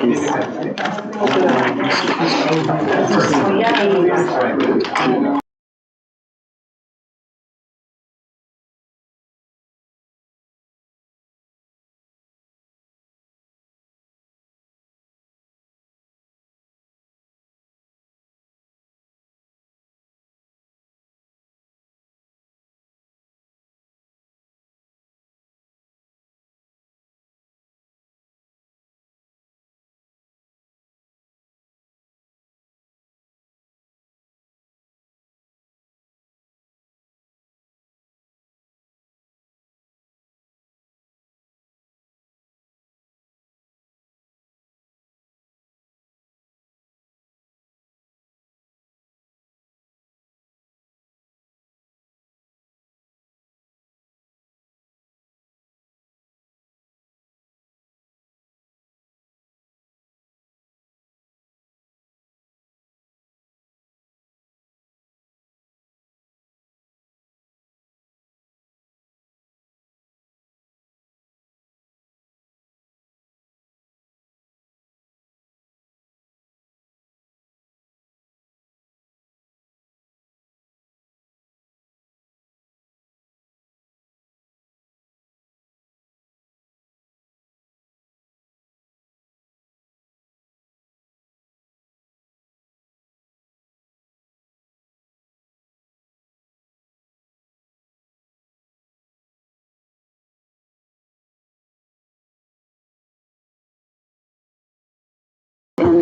In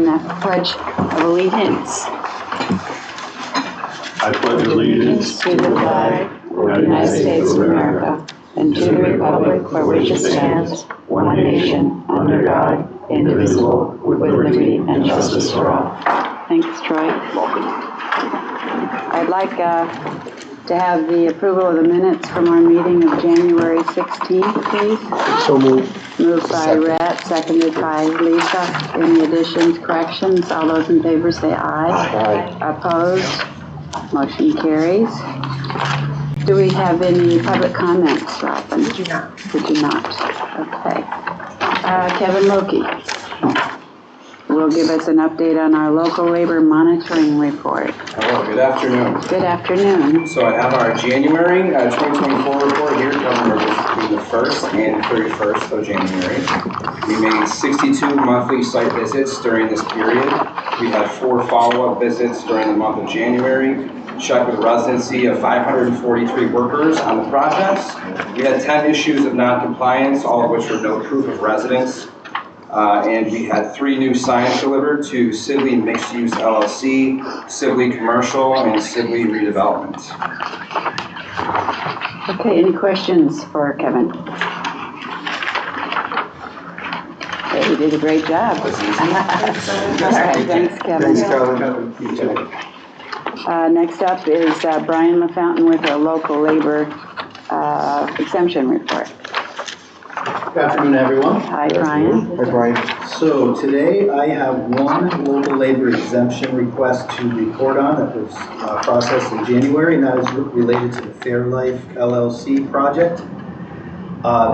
the Pledge of Allegiance. I pledge allegiance to the flag of the United States of America and to the republic for which it stands, one nation, under God, indivisible, with liberty and justice for all. Thanks, Troy. Welcome. I'd like to have the approval of the minutes from our meeting of January 16th, please. So moved. Moved by Rhett, seconded by Lisa. Any additions, corrections? All those in favor say aye. Aye. Opposed? Motion carries. Do we have any public comments, Robin? We do not. We do not. Okay. Kevin Loki will give us an update on our local labor monitoring report. Hello, good afternoon. Good afternoon. So I have our January 2024 report here covering between the 1st and 31st of January. We made 62 monthly site visits during this period. We had 4 follow-up visits during the month of January. Checked with residency of 543 workers on the projects. We had 10 issues of non-compliance, all of which were no proof of residence. And we had 3 new signs delivered to Sibley Mixed Use LLC, Sibley Commercial, and Sibley Redevelopment. Okay, any questions for Kevin? Okay, he did a great job. All right, thanks, Kevin. Thanks, Kevin. Next up is Brian LaFountain with a local labor exemption report. Good afternoon, everyone. Hi, Brian. Hi, Brian. So today I have one local labor exemption request to report on that was processed in January, and that is related to the Fairlife LLC project.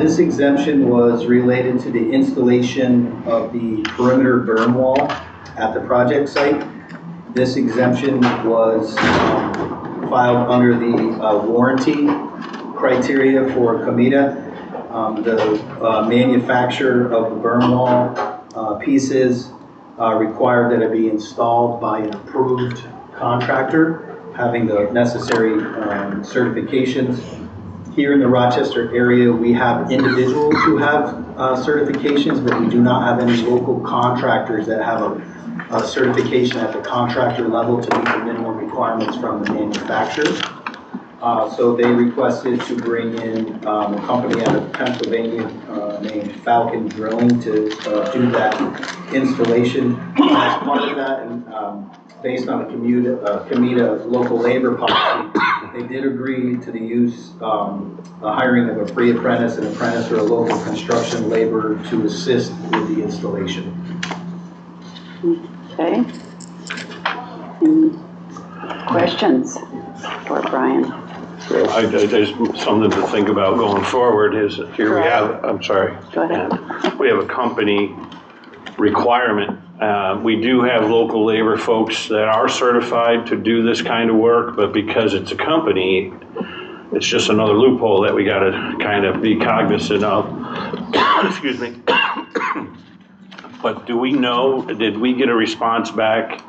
This exemption was related to the installation of the perimeter berm wall at the project site. This exemption was filed under the warranty criteria for COMIDA. The manufacturer of the berm wall pieces required that it be installed by an approved contractor having the necessary certifications. Here in the Rochester area, we have individuals who have certifications, but we do not have any local contractors that have a certification at the contractor level to meet the minimum requirements from the manufacturer. So they requested to bring in a company out of Pennsylvania named Falcon Drilling to do that installation. As part of that, and based on the COMIDA local labor policy, they did agree to the use, the hiring of a pre-apprentice, an apprentice, or a local construction laborer to assist with the installation. Okay. Any questions for Brian? I just something to think about going forward is here we have, I'm sorry. Go ahead. We have a company requirement. We do have local labor folks that are certified to do this kind of work, but because it's a company, it's just another loophole that we gotta kind of be cognizant of. Excuse me. But do we know, did we get a response back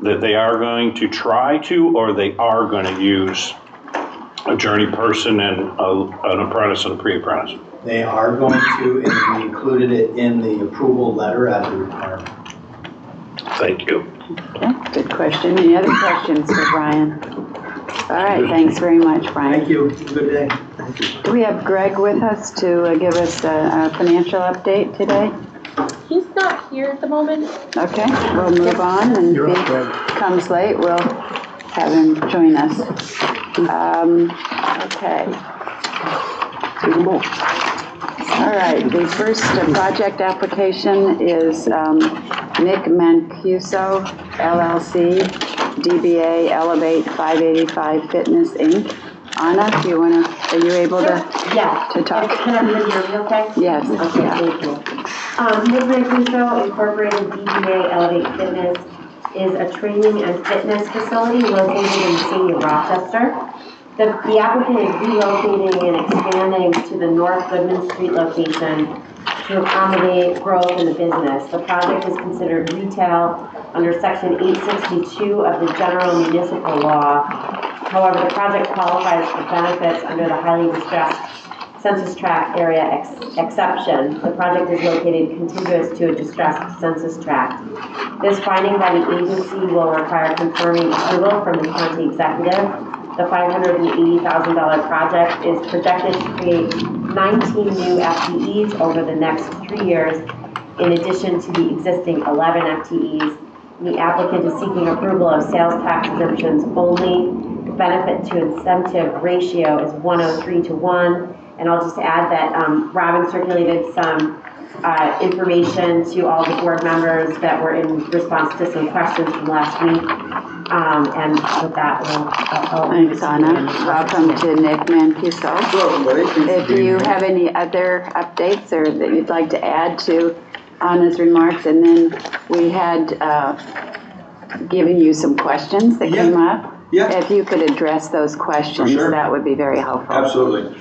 that they are going to try to, or they are gonna use a journey person and an apprentice and a pre-apprentice? They are going to, and we included it in the approval letter as a requirement. Thank you. Okay, good question. Any other questions for Brian? All right, thanks very much, Brian. Thank you. Good day. Do we have Greg with us to give us a financial update today? He's not here at the moment. Okay, we'll move on, and if he comes late, we'll have him join us. Okay. All right, the first project application is Nick Mancuso, LLC, DBA Elevate 585 Fitness, Inc. Anna, do you want to, are you able Yes. to talk? Can everybody hear me okay? Yes. Okay, thank you. Nick Mancuso Incorporated DBA Elevate Fitness is a training and fitness facility located in the city of Rochester. The applicant is relocating and expanding to the North Goodman Street location to accommodate growth in the business. The project is considered retail under Section 862 of the General Municipal Law. However, the project qualifies for benefits under the highly distressed census tract area exception. The project is located contiguous to a distressed census tract. This finding by the agency will require confirming approval from the county executive. The $580,000 project is projected to create 19 new FTEs over the next 3 years, in addition to the existing 11 FTEs. The applicant is seeking approval of sales tax exemptions only. The benefit to incentive ratio is 103 to 1. And I'll just add that Robin circulated some information to all the board members that were in response to some questions from last week. And with that, we'll Thanks, Anna. Welcome to Nick Mancuso. Hello, everybody. If you have any other updates or that you'd like to add to Anna's remarks, and then we had given you some questions that came up. Yeah. If you could address those questions, Sure. that would be very helpful. Absolutely.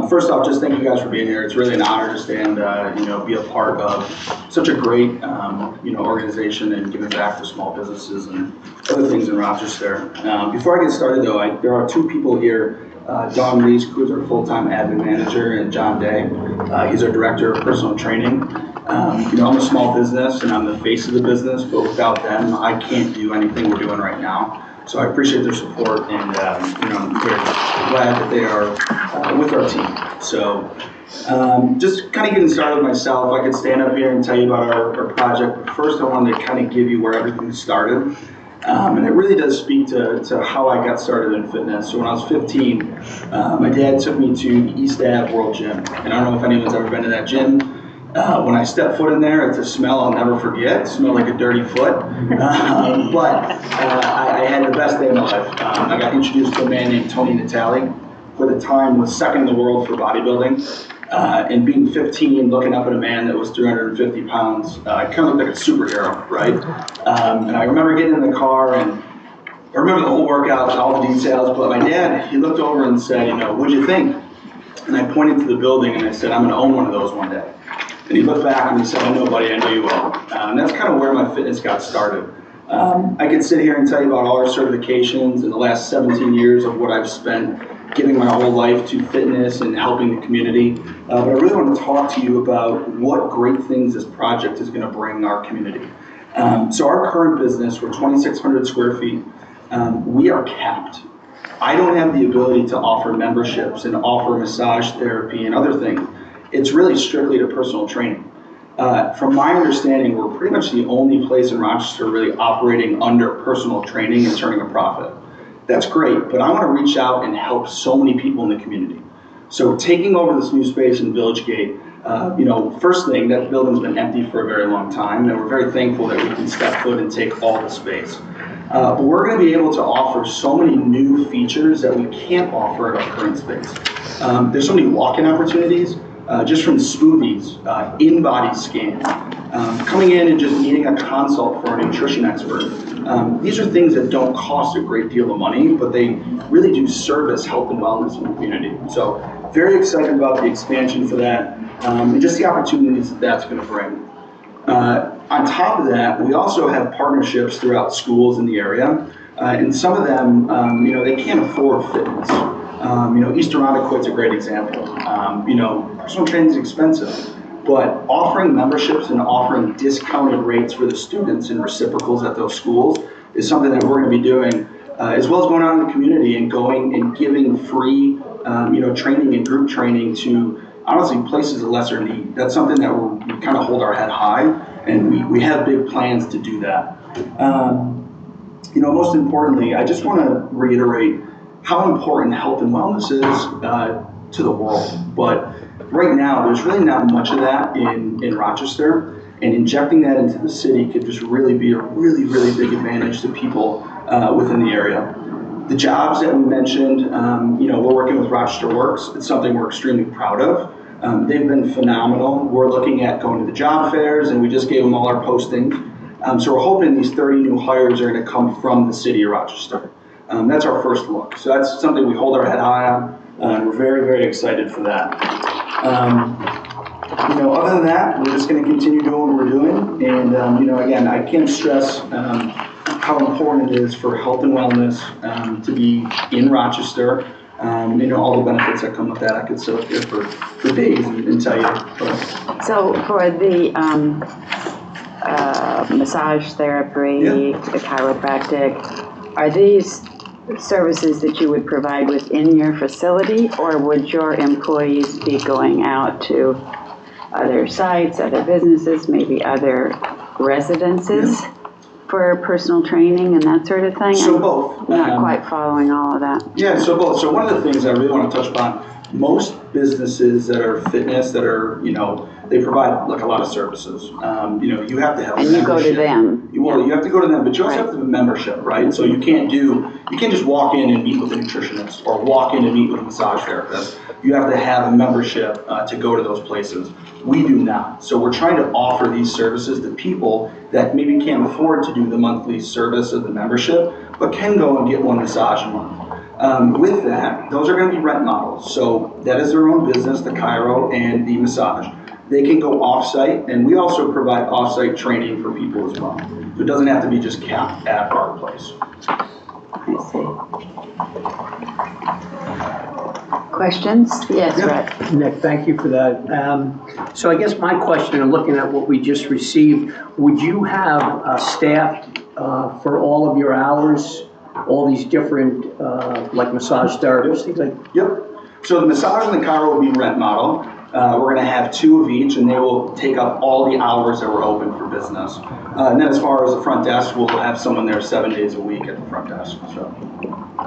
First off, just thank you guys for being here. It's really an honor to stand, be a part of such a great, organization and giving back to small businesses and other things in Rochester. Before I get started, though, there are two people here. Dawn Reese, who is our full-time admin manager, and John Day. He's our director of personal training. I'm a small business and I'm the face of the business, but without them, I can't do anything we're doing right now. So I appreciate their support, and I'm very glad that they are with our team. So just kind of getting started with myself, I could stand up here and tell you about our project, but first I wanted to kind of give you where everything started. And it really does speak to how I got started in fitness. So when I was 15, my dad took me to East Ave World Gym. And I don't know if anyone's ever been to that gym. When I stepped foot in there, it's a smell I'll never forget. It smelled like a dirty foot. But I had the best day of my life. I got introduced to a man named Tony Natale, who at the time was second in the world for bodybuilding. And being 15, looking up at a man that was 350 pounds, I kind of looked like a superhero, right? And I remember getting in the car, and I remember the whole workout, all the details, but my dad, he looked over and said, what'd you think? And I pointed to the building and I said, I'm gonna own one of those one day. And he looked back and he said, I know, buddy, I know you will. And that's kind of where my fitness got started. I could sit here and tell you about all our certifications in the last 17 years of what I've spent giving my whole life to fitness and helping the community. But I really want to talk to you about what great things this project is going to bring our community. So our current business, we're 2,600 square feet. We are capped. I don't have the ability to offer memberships and offer massage therapy and other things. It's really strictly to personal training. From my understanding, we're pretty much the only place in Rochester really operating under personal training and turning a profit. That's great, but I want to reach out and help so many people in the community. So taking over this new space in Village Gate, first thing, that building's been empty for a very long time, and we're very thankful that we can step foot and take all the space. But we're going to be able to offer so many new features that we can't offer at our current space. There's so many walk-in opportunities. just from smoothies, in-body scan, coming in and just needing a consult for a nutrition expert. These are things that don't cost a great deal of money, but they really do service health and wellness in the community. So very excited about the expansion for that, and just the opportunities that that's going to bring. On top of that, we also have partnerships throughout schools in the area, and some of them, they can't afford fitness. Eastern Ottaquo's a great example. Personal training is expensive, but offering memberships and offering discounted rates for the students and reciprocals at those schools is something that we're going to be doing, as well as going out in the community and going and giving free, training and group training to, honestly, places of lesser need. That's something that we kind of hold our head high, and we have big plans to do that. Most importantly, I just want to reiterate how important health and wellness is to the world. But right now, there's really not much of that in Rochester, and injecting that into the city could just really be a really, really big advantage to people within the area. The jobs that we mentioned, we're working with Rochester Works. It's something we're extremely proud of. They've been phenomenal. We're looking at going to the job fairs, and we just gave them all our postings. So we're hoping these 30 new hires are going to come from the city of Rochester. That's our first look. So that's something we hold our head high on, and we're very, very excited for that. Other than that, we're just going to continue doing what we're doing. And, again, I can't stress how important it is for health and wellness to be in Rochester. All the benefits that come with that. I could sit up here for days and tell you. But. So for the massage therapy, the chiropractic, are these services that you would provide within your facility, or would your employees be going out to other sites, other businesses, maybe other residences for personal training and that sort of thing? So both. I'm not quite following all of that. Yeah, so both. So one of the things I really want to touch upon, most businesses that are fitness, that are, they provide like a lot of services. You have to have and a membership. You go to them. You have to go to them, but you also have to have a membership, right? So you can't just walk in and meet with a nutritionist or walk in and meet with a massage therapist. You have to have a membership to go to those places. We do not. So we're trying to offer these services to people that maybe can't afford to do the monthly service of the membership, but can go and get one massage a month. With that, those are going to be rent models. So that is their own business, the chiro and the massage. They can go off-site, and we also provide off-site training for people as well. So it doesn't have to be just capped at our place. I see. Questions? Yes, Brett. Nick, thank you for that. So I guess my question, and looking at what we just received, would you have staff for all of your hours, all these different, like massage therapists, things like? Yep. So the massage and the chiro will be rent model. We're going to have 2 of each, and they will take up all the hours that we're open for business. And then as far as the front desk, we'll have someone there 7 days a week at the front desk. So,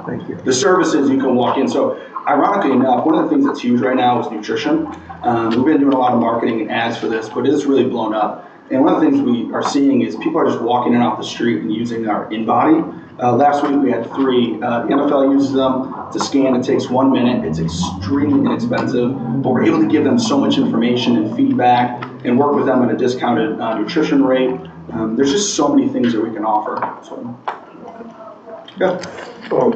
thank you. The services you can walk in. So ironically enough, one of the things that's huge right now is nutrition. We've been doing a lot of marketing and ads for this, but it is really blown up. And one of the things we are seeing is people are just walking in off the street and using our in-body. Last week we had 3. The NFL uses them to scan. It takes 1 minute. It's extremely inexpensive, but we're able to give them so much information and feedback and work with them at a discounted nutrition rate. There's just so many things that we can offer. So, yeah. Will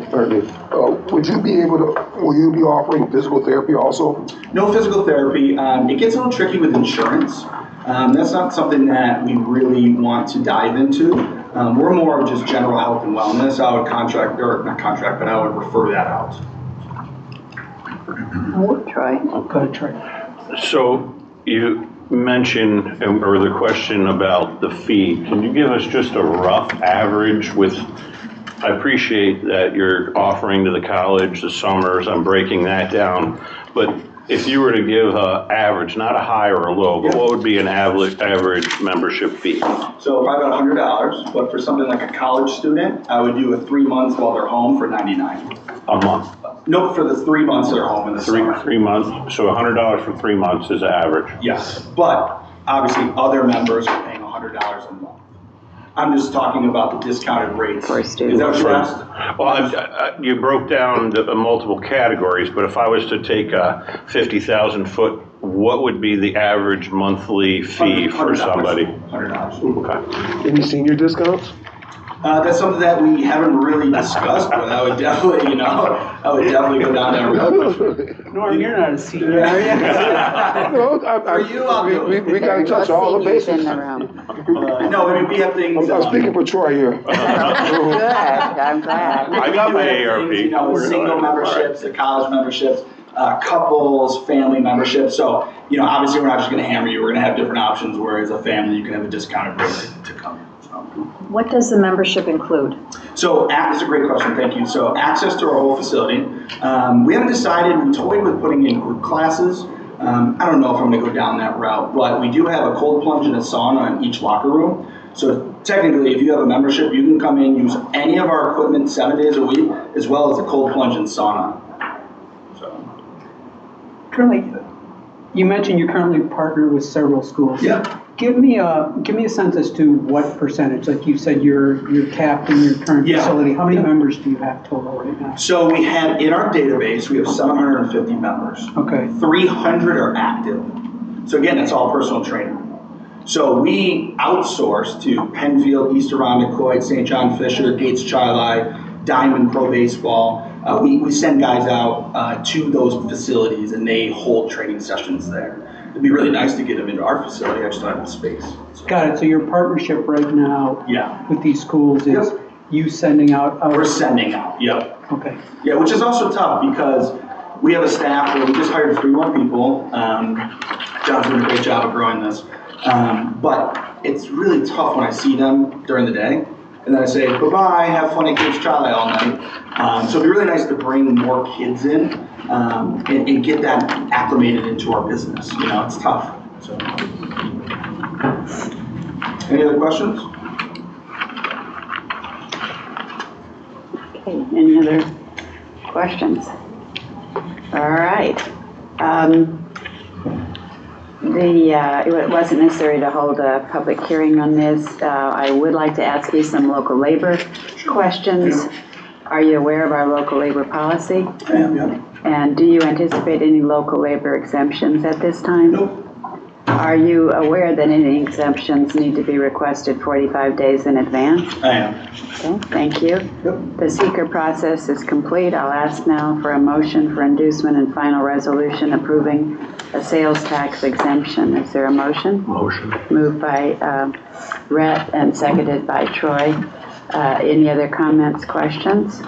you be offering physical therapy also? No physical therapy. It gets a little tricky with insurance. That's not something that we really want to dive into. We're more of just general health and wellness. I would but I would refer that out. Troy. Go ahead, Troy. So you mentioned, or the question about the fee, can you give us just a rough average with, I appreciate that you're offering to the college the summers, I'm breaking that down, but if you were to give an average, not a high or a low, but what would be an average membership fee? So probably about $100, but for something like a college student, I would do a 3 months while they're home for $99. A month? No, for the 3 months they're home in the summer. 3 months, so $100 for 3 months is average. Yes, but obviously other members are paying $100 a month. I'm just talking about the discounted rates. For Is students. that what you asked? Well, you broke down the multiple categories, but if I was to take a 50,000 foot, what would be the average monthly fee for somebody? $100. Okay. Any senior discounts? That's something that we haven't really discussed, but I would definitely, I would definitely go down that road. Norm, you're not a senior, are you? No, For you, I'll do it. we gotta touch all the Seniors bases. in the room. No, I mean, we have things. I'm speaking for Troy here. Good, I'm glad. I got my Things, ARP. single memberships, the college memberships, couples, family memberships. So, obviously we're not just gonna hammer you, we're gonna have different options, whereas a family, you can have a discounted rate to come in. So. What does the membership include? So, that's a great question, thank you. So, access to our whole facility. We haven't decided, we toyed with putting in group classes. I don't know if I'm gonna go down that route, but we do have a cold plunge and a sauna in each locker room. So technically, if you have a membership, you can come in, use any of our equipment 7 days a week, as well as a cold plunge and sauna. So. Currently, you mentioned you currently partner with several schools. Yeah. Give me a sense as to what percentage, like you said, you're capped in your current Yeah. facility. How many members do you have total right now? So we have, in our database, we have 750 members. Okay. 300 are active. So again, it's all personal training. So we outsource to Penfield, East Arundecoit, St. John Fisher, Gates Chi-Li, Diamond Pro Baseball. We send guys out to those facilities and they hold training sessions there. It'd be really nice to get them into our facility. I just don't have the space. So. Got it. So your partnership right now Yeah. with these schools is Yep. you sending out? We're sending out, yep. Okay. Yeah, which is also tough because we have a staff where we just hired 3 more people. John's doing a great job of growing this. But it's really tough when I see them during the day. And then I say, bye-bye, have fun at Gates Chi-Li all night. So it'd be really nice to bring more kids in and get that acclimated into our business. It's tough. So. Any other questions? Okay, any other questions? All right. It wasn't necessary to hold a public hearing on this. I would like to ask you some local labor questions. Are you aware of our local labor policy? I am, yeah. And do you anticipate any local labor exemptions at this time? Nope. Are you aware that any exemptions need to be requested 45 days in advance? I am. Okay, thank you. Yep. The seeker process is complete. I'll ask now for a motion for inducement and final resolution approving a sales tax exemption. Is there a motion? Motion. Moved by Rhett and seconded by Troy. Any other comments, questions?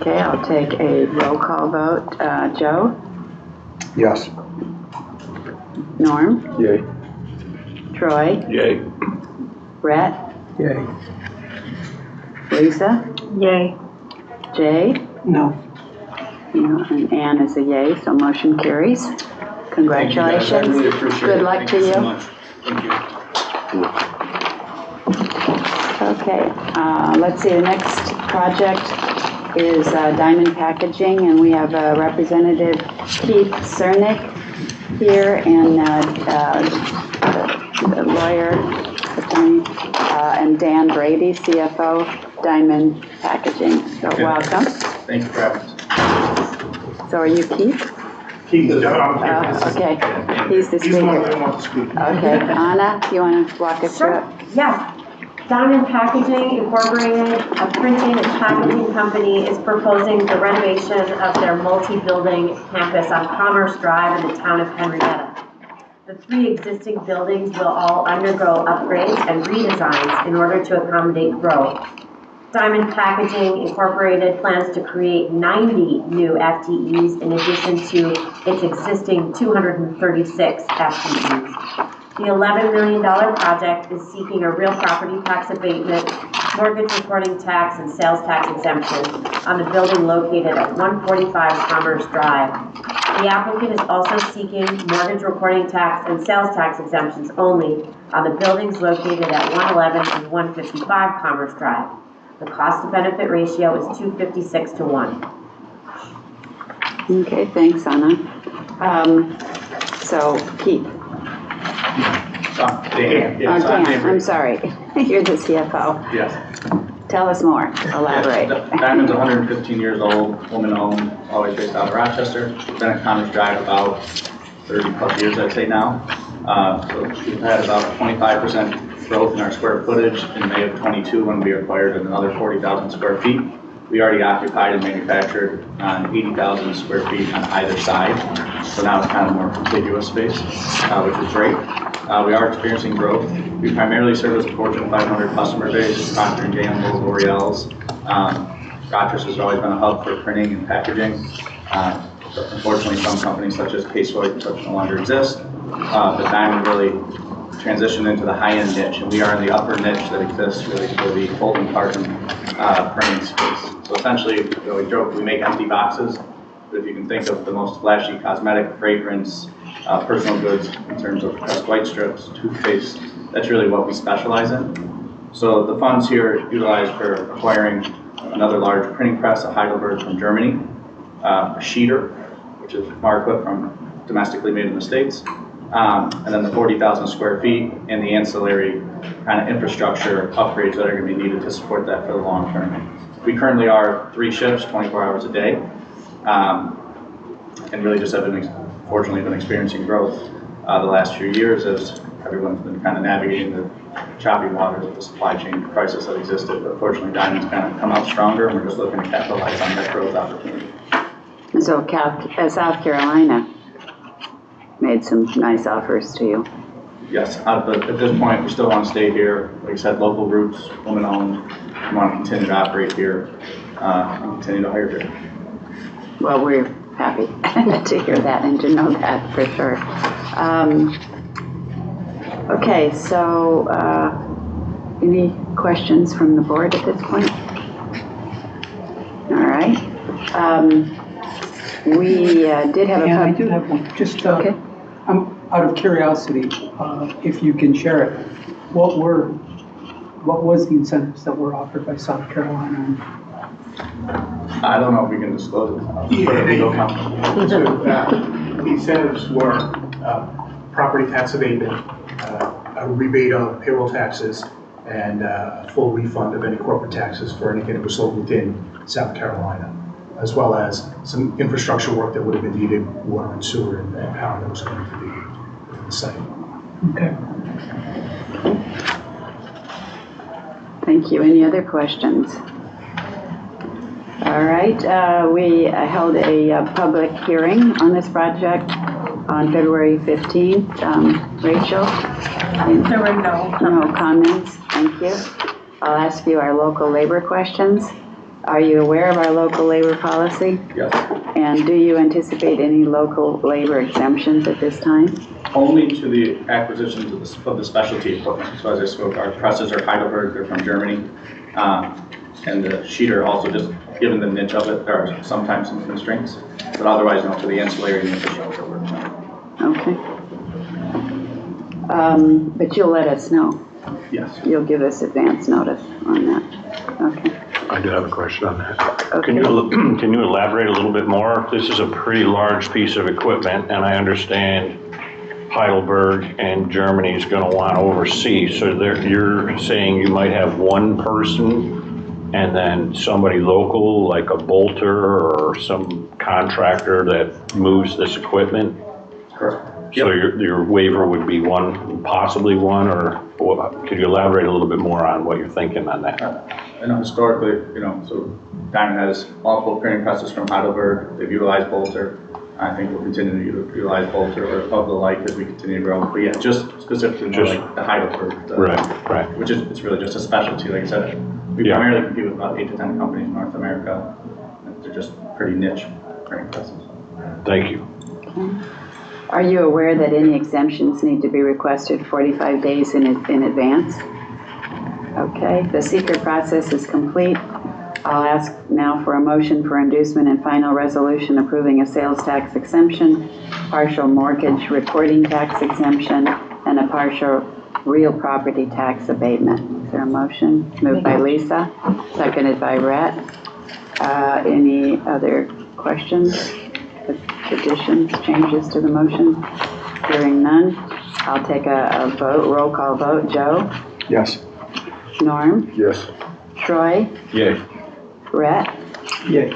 Okay, I'll take a roll call vote. Joe? Yes. Norm? Yay. Troy? Yay. Rhett? Yay. Lisa? Yay. Jay? No. No, and Ann is a yay, so motion carries. Thank you, guys. Congratulations. I really appreciate it. Good luck Thank to you so you. much. Thank you. Okay, let's see, the next project is Diamond Packaging, and we have Representative Keith Cernick here, and the lawyer, attorney, and Dan Brady, CFO, Diamond Packaging. So Okay. welcome. Thank you for having us. So are you Keith? Okay, he's the speaker. Okay, Anna, you want to walk us through it? Yes. Diamond Packaging Incorporated, a printing and packaging company, is proposing the renovation of their multi-building campus on Commerce Drive in the town of Henrietta. The 3 existing buildings will all undergo upgrades and redesigns in order to accommodate growth. Diamond Packaging Incorporated plans to create 90 new FTEs in addition to its existing 236 FTEs. The $11 million project is seeking a real property tax abatement, mortgage recording tax, and sales tax exemption on the building located at 145 Commerce Drive. The applicant is also seeking mortgage recording tax and sales tax exemptions only on the buildings located at 111 and 155 Commerce Drive. The cost-to-benefit ratio is 256 to 1. Okay, thanks, Anna. So, Keith. Dan. Oh, Dan, I'm sorry. You're the CFO. Yes. Tell us more, elaborate. Diamond's 115 years old, woman-owned, always based out of Rochester. Been at Connors Drive about 30 plus years, I'd say now. So we've had about 25% growth in our square footage in May of 22 when we acquired another 40,000 square feet. We already occupied and manufactured 80,000 square feet on either side. So now it's kind of more contiguous space, which is great. We are experiencing growth. We primarily service the Fortune 500 customer base, Procter & Gamble, L'Oreal's. Rochester has always been a hub for printing and packaging. Unfortunately, some companies such as K-Swipe and such no longer exist. But Diamond really transitioned into the high-end niche, and we are in the upper niche that exists really for the folding carton printing space. So essentially, we joke, we make empty boxes, but if you can think of the most flashy cosmetic, fragrance, personal goods in terms of pressed white strips, toothpaste, that's really what we specialize in. So the funds here utilized for acquiring another large printing press, a Heidelberg from Germany, a sheeter, which is Marquette from domestically made in the States, and then the 40,000 square feet and the ancillary kind of infrastructure upgrades that are going to be needed to support that for the long term. We currently are 3 shifts, 24 hours a day, and really just have fortunately been experiencing growth the last few years as everyone's been kind of navigating the choppy waters of the supply chain crisis that existed. But fortunately, Diamond's kind of come out stronger, and we're just looking to capitalize on that growth opportunity. So South Carolina made some nice offers to you. Yes, but at this point, we still want to stay here. Like I said, local roots, woman-owned. We want to continue to operate here and continue to hire here. Well, we're happy to hear that and to know that for sure. Okay, so any questions from the board at this point? All right. We did have Yeah, I a do have one. Just okay. I'm out of curiosity, if you can share it. What was the incentives that were offered by South Carolina? I don't know if we can disclose it for the legal counsel. So the incentives were property tax abatement, a rebate of payroll taxes, and a full refund of any corporate taxes for anything that was sold within South Carolina, as well as some infrastructure work that would have been needed, water and sewer and power that was going to be within the site. Okay. Thank you. Any other questions? All right. We held a public hearing on this project on February 15th. Rachel? There were no comments. Thank you. I'll ask you our local labor questions. Are you aware of our local labor policy? Yes. And do you anticipate any local labor exemptions at this time? Only to the acquisitions of the specialty equipment. So as I spoke, our presses are Heidelberg, they're from Germany. And the sheeter also, just given the niche of it, there are sometimes some constraints. But otherwise, no, to the ancillary and infrastructure work. Okay. But you'll let us know. Yes. You'll give us advance notice on that. Okay. I do have a question on that. Okay. Can you elaborate a little bit more? This is a pretty large piece of equipment, and I understand Heidelberg and Germany is going to want to oversee. So you're saying you might have one person and then somebody local, like a bolter or some contractor that moves this equipment? Correct. So your waiver would be one, possibly one, or could you elaborate a little bit more on what you're thinking on that? I know historically, so Diamond has multiple printing presses from Heidelberg. They've utilized bolter. I think we'll continue to utilize bolter or of the like as we continue to grow. But yeah, just specifically like the Heidelberg. Right. Which is, it's really just a specialty, like I said. We primarily compete with about 8 to 10 companies in North America. They're just pretty niche printing presses. Thank you. Okay. Are you aware that any exemptions need to be requested 45 days in advance? Okay, the secret process is complete. I'll ask now for a motion for inducement and final resolution approving a sales tax exemption, partial mortgage reporting tax exemption, and a partial real property tax abatement. Is there a motion? Moved by Lisa, seconded by Rhett. Any other questions, additions, changes to the motion? Hearing none, I'll take a vote, roll call vote. Joe? Yes. Norm? Yes. Troy? Yay. Rhett? Yay.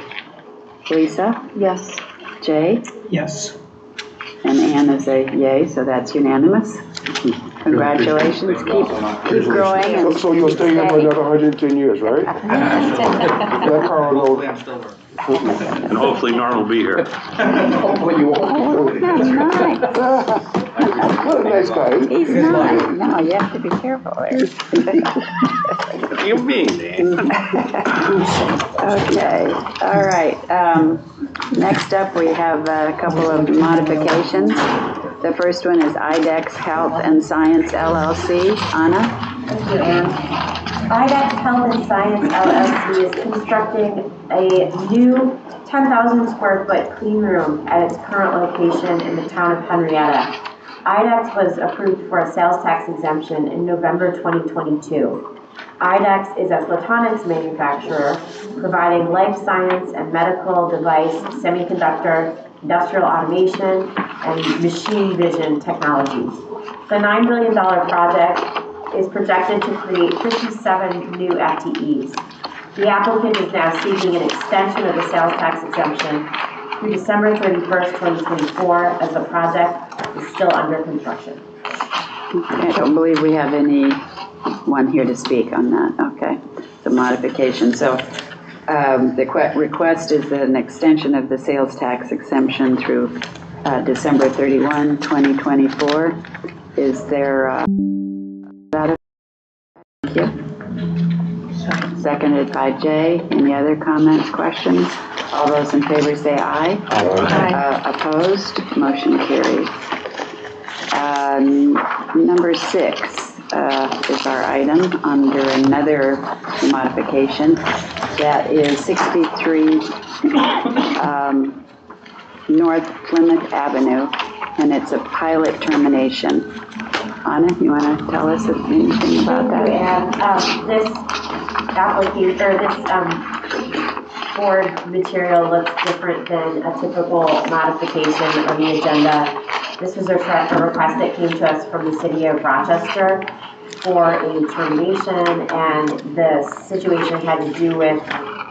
Lisa? Yes. Jay? Yes. And Ann is a yay, so that's unanimous. Congratulations, keep growing. And So you'll stay here for stay. another 110 years, right? Let Carl know. Hopefully I'm still working. And hopefully Norm will be here. Hopefully you won't. Oh, that's nice. What a nice guy. He's not. No, you have to be careful there. What do you mean, Dan? Okay, all right. Next up, we have a couple of modifications. The first one is IDEX Health and Science LLC. Anna? Thank you, Ann. IDEX Health and Science LLC is constructing a new 10,000 square foot clean room at its current location in the town of Henrietta. IDEX was approved for a sales tax exemption in November 2022. IDEX is a photonics manufacturer providing life science and medical device, semiconductor, industrial automation, and machine vision technologies. The $9 billion project is projected to create 57 new FTEs. The applicant is now seeking an extension of the sales tax exemption through December 31st, 2024, as the project is still under construction. I don't believe we have anyone here to speak on that. Okay, the modification. So the request is an extension of the sales tax exemption through December 31, 2024. Is there that? Thank you. Seconded by Jay. Any other comments, questions? All those in favor say aye. Aye. Opposed? Motion carries. Number 6 is our item under another modification. That is 63 North Plymouth Avenue, and it's a pilot termination. Anna, you want to tell us anything about that? And this application, or this board material looks different than a typical modification on the agenda. This was a request that came to us from the city of Rochester for a termination, and the situation had to do with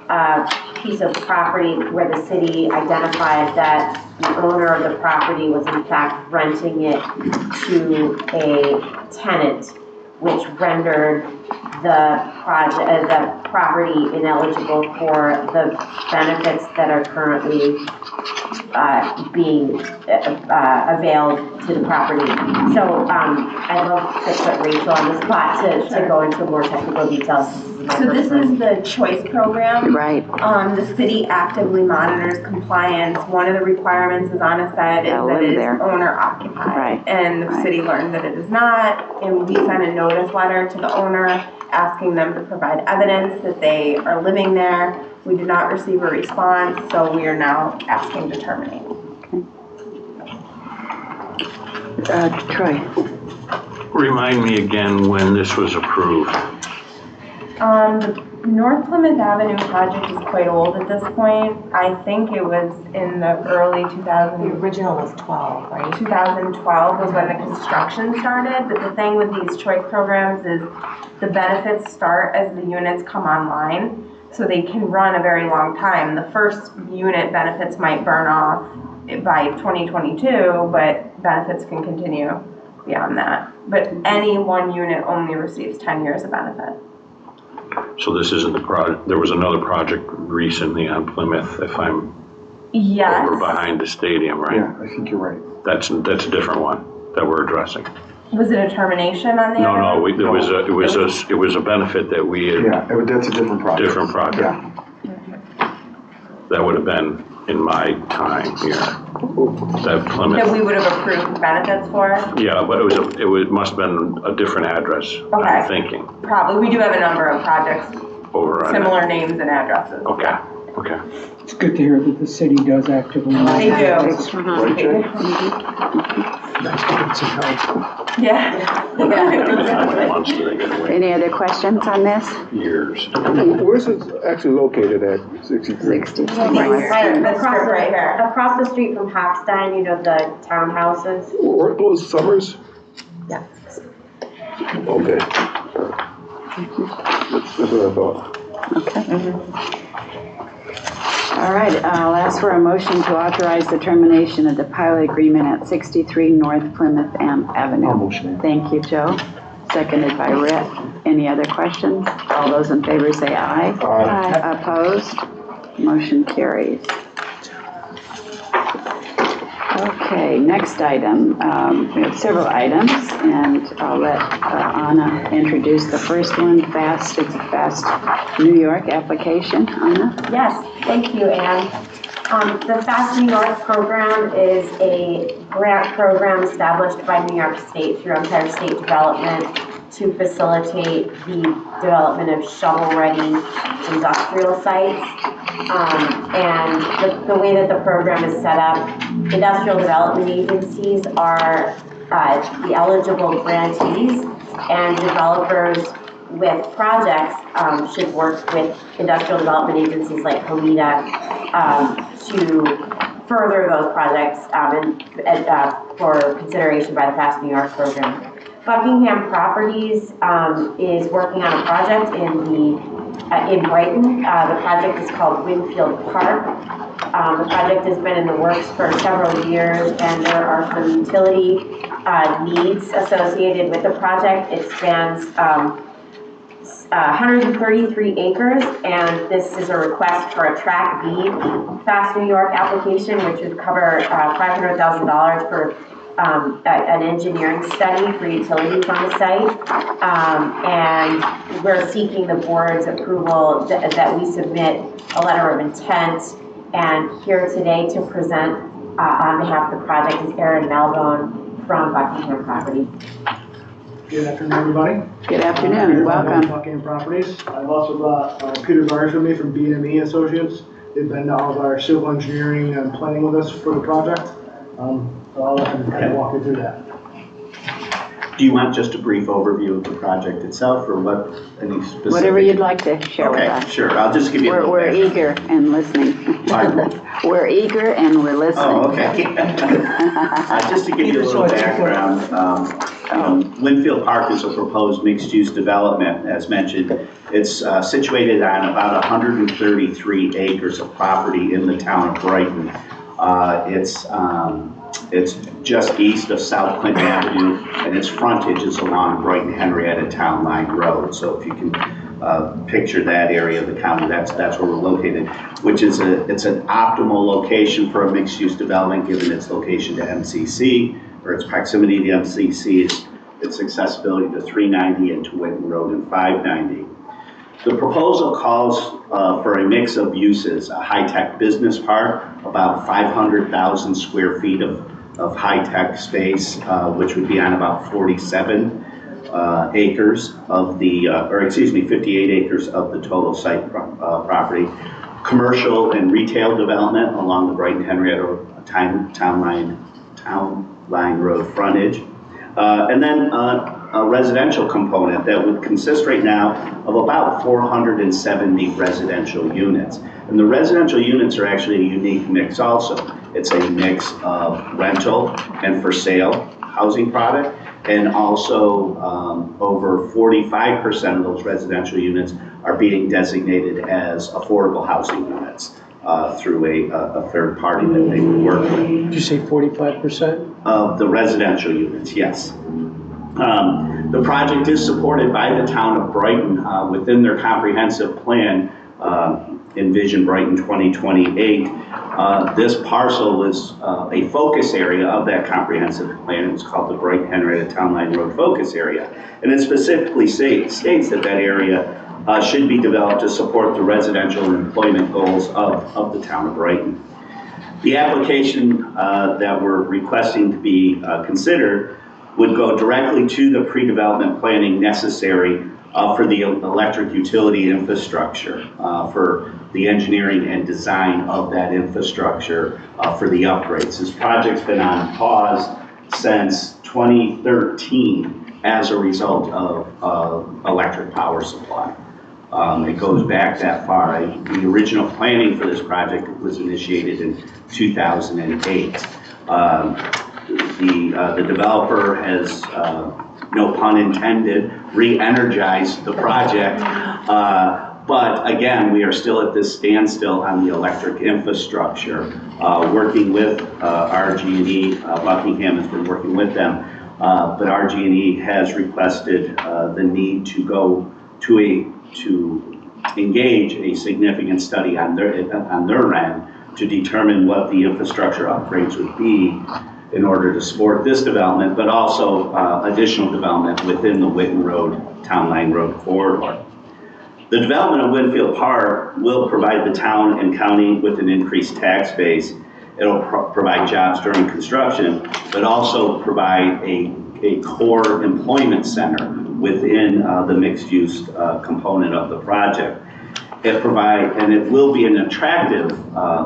a piece of property where the city identified that the owner of the property was in fact renting it to a tenant, which rendered the property ineligible for the benefits that are currently being availed to the property. So I'd love to put Rachel on the spot to go into more technical details. So this is the choice program. Right. The city actively monitors compliance. One of the requirements, as Anna said, is that it is owner occupied. Right. And the city learned that it is not, and we sent a notice letter to the owner asking them to provide evidence that they are living there. We did not receive a response, so we are now asking to terminate. Okay. Troy. Remind me again when this was approved. The North Plymouth Avenue project is quite old at this point. I think it was in the early 2000s. The original was 12, right? 2012 was when the construction started, but the thing with these choice programs is the benefits start as the units come online, so they can run a very long time. The first unit benefits might burn off by 2022, but benefits can continue beyond that. But any one unit only receives 10 years of benefit. So this isn't the project, there was another project recently on Plymouth, if I'm Yes. over behind the stadium, right? Yeah, I think you're right. That's a different one that we're addressing. Was it a termination on the No, other no, one? it was a benefit that we had, Yeah, that's a different project. different project. Yeah. That would have been in my time here. That That Plymouth, we would have approved benefits for? yeah, but it must have been a different address, Okay. I'm thinking, Probably. We do have a number of projects, over on. similar names and addresses. Okay, okay. It's good to hear that the city does actively. They do. Right, Jay? Nice to get some help. Yeah. How many months do they get away? Any other questions on this? Years. Where's it actually located at 63? 60. Right, across right here. Across the street from Hopstein, you know, the townhouses. Weren't those Summers? Yeah. Okay. That's what I thought. Okay. All right, I'll ask for a motion to authorize the termination of the pilot agreement at 63 North Plymouth Avenue. I'll motion. Thank you, Joe. Seconded by Rick. Any other questions? All those in favor say aye. Aye. Opposed? Motion carries. Okay, next item. We have several items, and I'll let Anna introduce the first one, it's a Fast New York application. Anna? Yes, thank you, Anne. The Fast New York program is a grant program established by New York State through Empire State Development to facilitate the development of shovel-ready industrial sites. And the way that the program is set up, industrial development agencies are the eligible grantees, and developers with projects should work with industrial development agencies like COMIDA to further those projects for consideration by the Fast New York program. Buckingham Properties is working on a project in Brighton. The project is called Winfield Park. The project has been in the works for several years, and there are some utility needs associated with the project. It spans 133 acres, and this is a request for a Track B Fast New York application, which would cover $500,000 for an engineering study for utilities on the site. And we're seeking the board's approval that we submit a letter of intent. And here today to present on behalf of the project is Aaron Malbone from Buckingham Properties. Good afternoon, everybody. Good afternoon, welcome. Buckingham Properties. I've also brought Peter Byers with me from B&E Associates. They've been to all of our civil engineering and planning with us for the project. So I'll let him walk you through that. Do you want just a brief overview of the project itself, or what? Any specific? Whatever you'd like to share with us. Okay, sure. I'll just give you a little We're background. eager and listening. Pardon? We're eager and we're listening. Oh, okay. Just to give you a little background, Winfield Park is a proposed mixed-use development, as mentioned. It's situated on about 133 acres of property in the town of Brighton. It's just east of South Clinton Avenue, and its frontage is along Brighton Henrietta Town Line Road. So if you can picture that area of the county, that's where we're located, which is it's an optimal location for a mixed-use development given its location to MCC, or its proximity to MCC, its accessibility to 390 and to Winton Road and 590. The proposal calls for a mix of uses: a high-tech business park, about 500,000 square feet of high-tech space, which would be on about 47 acres of the, 58 acres of the total site property. Commercial and retail development along the Brighton Henrietta Town Line Road frontage. And then a residential component that would consist right now of about 470 residential units. And the residential units are actually a unique mix also. It's a mix of rental and for sale housing product, and also over 45% of those residential units are being designated as affordable housing units through a third party that they would work with. Did you say 45%? Of the residential units, yes. The project is supported by the town of Brighton within their comprehensive plan, Envision Brighton 2028. This parcel is a focus area of that comprehensive plan. It's called the Brighton Henrietta Town Line Road Focus Area. And it specifically states that area should be developed to support the residential and employment goals of the town of Brighton. The application that we're requesting to be considered would go directly to the pre-development planning necessary for the electric utility infrastructure, for the engineering and design of that infrastructure for the upgrades. This project's been on pause since 2013 as a result of electric power supply. It goes back that far. The original planning for this project was initiated in 2008. The developer has, no pun intended, re-energized the project. But again, we are still at this standstill on the electric infrastructure. Working with RG&E, Buckingham has been working with them, but RG&E has requested the need to go to engage a significant study on their end to determine what the infrastructure upgrades would be in order to support this development, but also additional development within the Witten Road, Town Line Road corridor. The development of Winfield Park will provide the town and county with an increased tax base. It'll provide jobs during construction, but also provide a core employment center within the mixed-use component of the project. It will be an attractive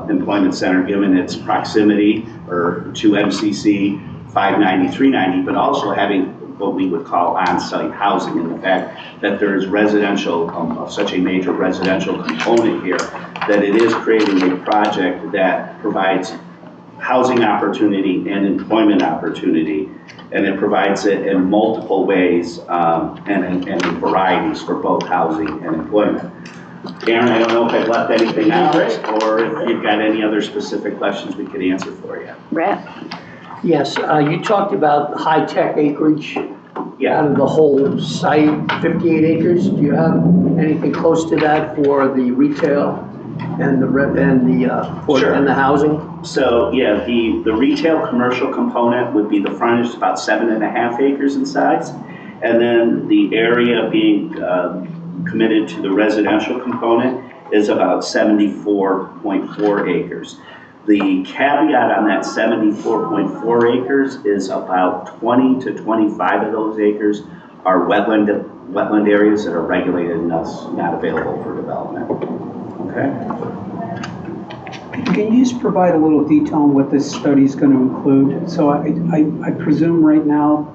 employment center given its proximity to MCC 590, 390, but also having what we would call on-site housing, and the fact that there is residential, such a major residential component here, that it is creating a project that provides housing opportunity and employment opportunity, and it provides it in multiple ways and in varieties for both housing and employment. Aaron, I don't know if I've left anything out, or if you've got any other specific questions we could answer for you. Brett? Yes, you talked about high-tech acreage Yeah. out of the whole site, 58 acres. Do you have anything close to that for the retail and Sure. and the housing? So yeah, the retail commercial component would be the frontage, about 7.5 acres in size. And then the area being committed to the residential component is about 74.4 acres. The caveat on that 74.4 acres is about 20 to 25 of those acres are wetland areas that are regulated and thus not available for development. Okay. Can you just provide a little detail on what this study is going to include? So I presume right now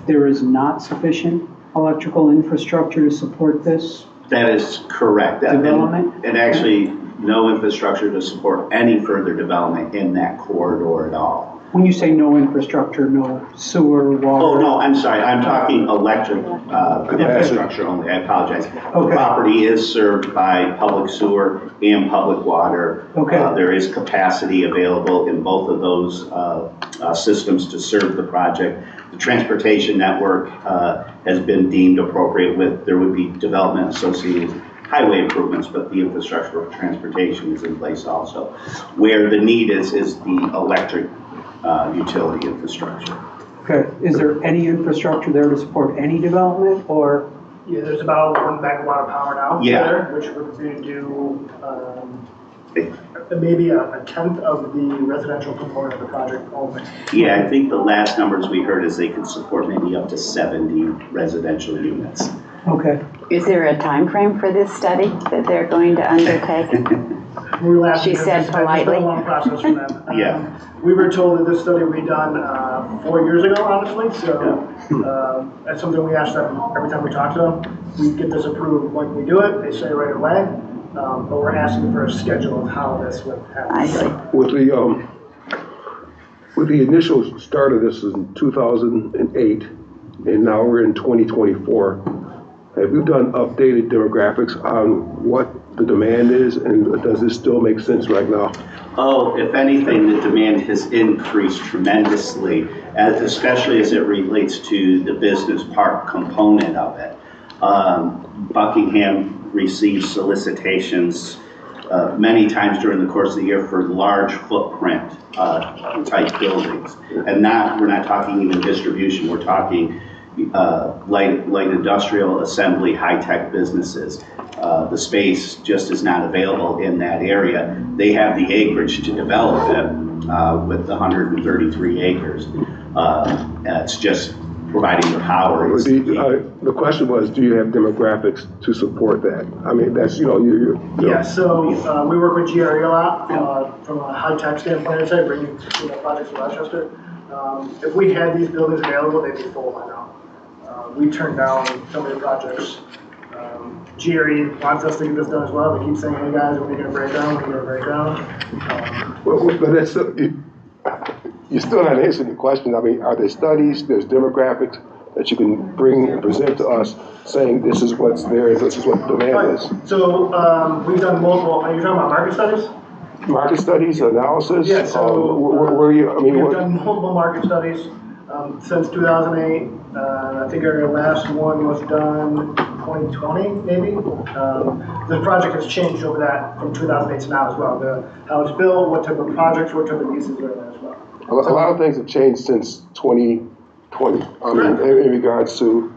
there is not sufficient electrical infrastructure to support this That is correct. development? And actually, no infrastructure to support any further development in that corridor at all. When you say no infrastructure, no sewer, water? Oh, no, I'm sorry, I'm talking electric infrastructure only, I apologize. The Okay. property is served by public sewer and public water. Okay. There is capacity available in both of those systems to serve the project. The transportation network has been deemed appropriate there would be development associated with highway improvements, but the infrastructure of transportation is in place also. Where the need is the electric utility infrastructure. Okay, is there any infrastructure there to support any development, or? Yeah, there's about 1 megawatt of power now Yeah. there, which we're going to do maybe a tenth of the residential component of the project only. Yeah, I think the last numbers we heard is they could support maybe up to 70 residential units. Okay. Is there a time frame for this study that they're going to undertake? We were She said politely. It's been a long process for them. Yeah. We were told that this study would be done 4 years ago, honestly, so that's something we ask them every time we talk to them. We get this approved when we do it, they say right away, but we're asking for a schedule of how this would happen. I see. With the initial start of this in 2008, and now we're in 2024, have you done updated demographics on what the demand is, and does this still make sense right now? Oh, if anything, the demand has increased tremendously, especially as it relates to the business park component of it. Buckingham receives solicitations many times during the course of the year for large footprint type buildings. And we're not talking even distribution, we're talking light industrial assembly, high-tech businesses. The space just is not available in that area. They have the acreage to develop it with 133 acres. It's just providing the power. The question was, do you have demographics to support that? I mean, that's, Yeah, so we work with GRE a lot from a high-tech standpoint, I'd say, bringing projects to Rochester. If we had these buildings available, they'd be full by now. We turned down so many projects. GRE wants us to get this done as well. They keep saying, hey guys, when are you gonna break down? When are you gonna break down? But that's, you're still not answering the question. I mean, are there studies, there's demographics that you can bring and present to us saying this is what's there, this is what the demand is? So we've done multiple, are you talking about market studies? Market studies, analysis? Yeah, so where you, I mean, we've what? done multiple market studies since 2008. I think our last one was done 2020, maybe. The project has changed over that from 2008 to now as well. How it's built, what type of projects, what type of uses are there as well. A lot of things have changed since 2020. I mean, in regards to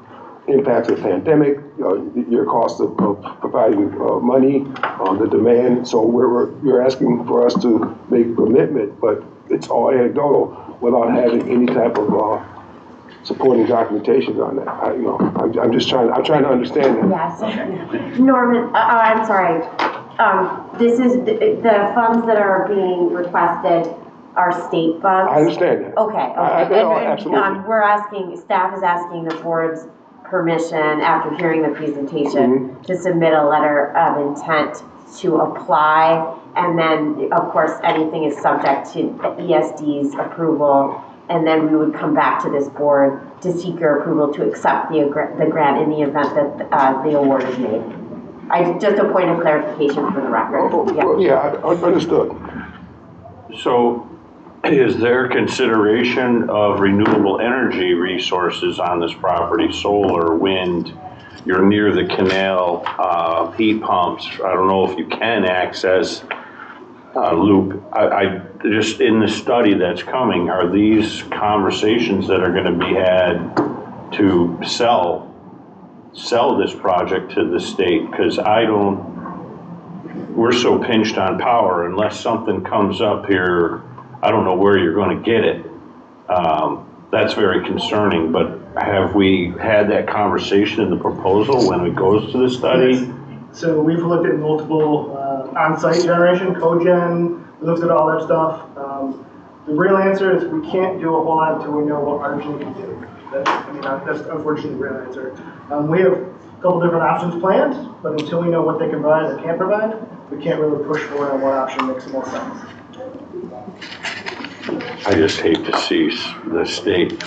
impact of the pandemic, your cost of providing money, the demand. So you're asking for us to make commitment, but it's all anecdotal without having any type of supporting documentation on that. I'm just trying. I'm trying to understand that. Yes. Norman, I'm sorry. This is the funds that are being requested are state funds. I understand that. Okay. Absolutely. We're asking. Staff is asking the board's permission after hearing the presentation to submit a letter of intent to apply, and then of course anything is subject to the ESD's approval. And then we would come back to this board to seek your approval to accept the grant in the event that the award is made. Just a point of clarification for the record. Understood. So is there consideration of renewable energy resources on this property, solar, wind? You're near the canal, heat pumps. I don't know if you can access loop. I just, in the study that's coming, are these conversations that are going to be had to sell this project to the state? Because we're so pinched on power, unless something comes up here, I don't know where you're going to get it. That's very concerning, but have we had that conversation in the proposal when it goes to the study? Yes. So we've looked at multiple on-site generation, cogen, looked at all that stuff. The real answer is we can't do a whole lot until we know what RG can do. That's unfortunately the real answer. We have a couple different options planned, but until we know what they can provide or can't provide, we can't really push forward on what option makes the most sense. I just hate to see the state,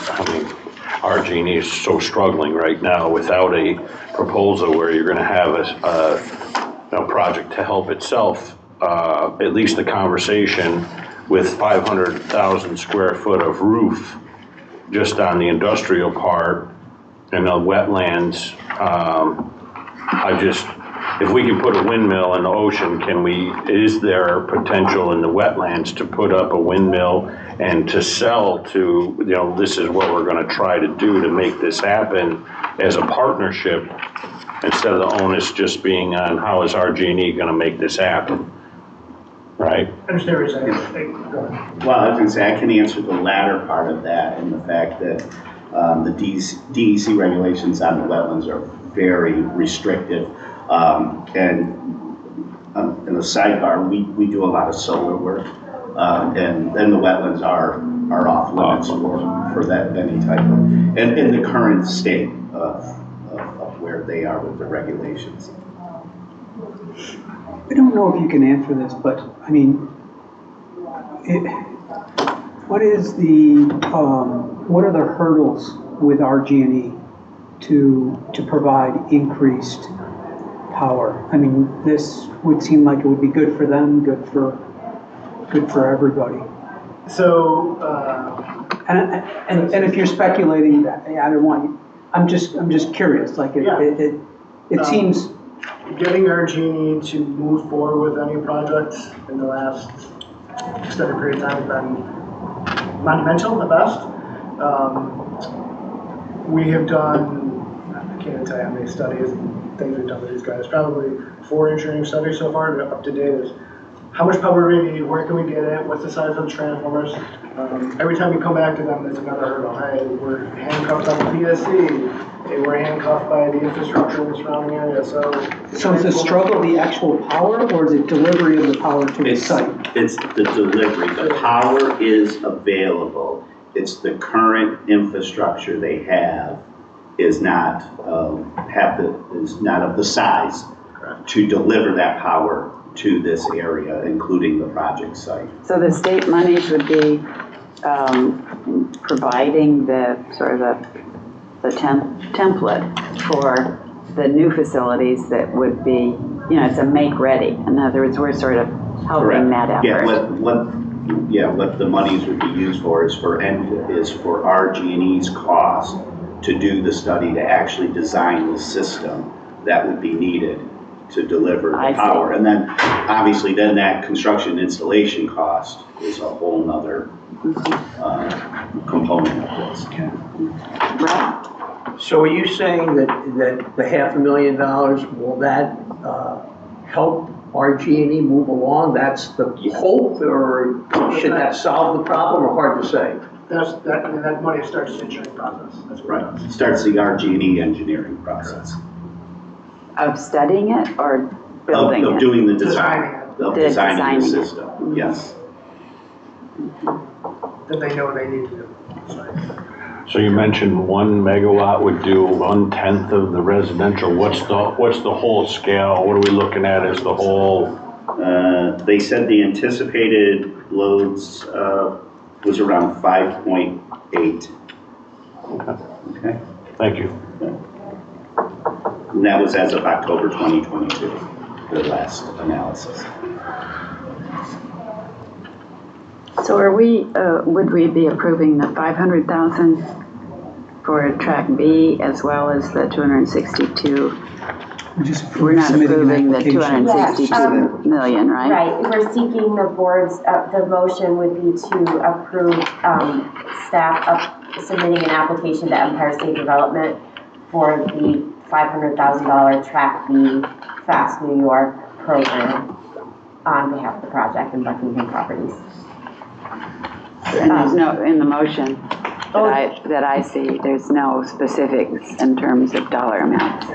RG&E is so struggling right now without a proposal where you're going to have a project to help itself, at least a conversation with 500,000 square foot of roof just on the industrial part and the wetlands. If we can put a windmill in the ocean, is there potential in the wetlands to put up a windmill and to sell to, this is what we're going to try to do to make this happen as a partnership, instead of the onus just being on how is RG&E going to make this happen, right? I understand what you're saying. Go ahead. Well, I was going to say, I can answer the latter part of that, and the fact that the DEC regulations on the wetlands are very restrictive. And in the sidebar, we do a lot of solar work, and the wetlands are off limits for that any type of, and in the current state of where they are with the regulations. I don't know if you can answer this, but I mean, what are the hurdles with RG&E to provide increased power? I mean, this would seem like it would be good for them, good for everybody. So, and if you're speculating that, I don't want you. I'm just curious. Like it seems. Getting RG&E to move forward with any project in the last extended period of time has been monumental at best. We have done, I can't even tell you how many studies and things we've done with these guys, probably 4 engineering studies so far. Up to date is how much power do we need, where can we get it, what's the size of the transformers. Every time we come back to them, there's another hurdle. Hey, we're handcuffed on the PSC. Hey, we're handcuffed by the infrastructure in the surrounding area. So is the struggle the actual power, or is it delivery of the power to the site? It's the delivery. The power is available. it's the current infrastructure they have is not, is not of the size to deliver that power to this area, including the project site. So the state monies would be providing the sort of the template for the new facilities that would be, it's a make ready. In other words, we're sort of helping that effort. Yeah, what the monies would be used for is for RG&E's cost to do the study to actually design the system that would be needed to deliver the power. And then, obviously, then that construction installation cost is a whole nother component of this. Right. So are you saying that the $500,000, will that help RG&E move along? That's the hope, or should that solve the problem, or hard to say? That money starts the engineering process. That's right. Starts the RG&E engineering process. Of studying it or building of it? Doing the design. Of designing the system, yes. That they know they need to do. So you mentioned 1 megawatt would do 1/10 of the residential. What's the whole scale? What are we looking at as the whole? They said the anticipated loads was around 5.8. Okay. Thank you. And that was as of October 2022, the last analysis. So are we, would we be approving the 500,000 for track B as well as the 262? We're not approving the 262 million, right? Right, we're seeking the board's, the motion would be to approve staff submitting an application to Empire State Development for the $500,000 track B Fast New York program on behalf of the project in Buckingham Properties. And there's no, in the motion that I see, there's no specifics in terms of dollar amounts.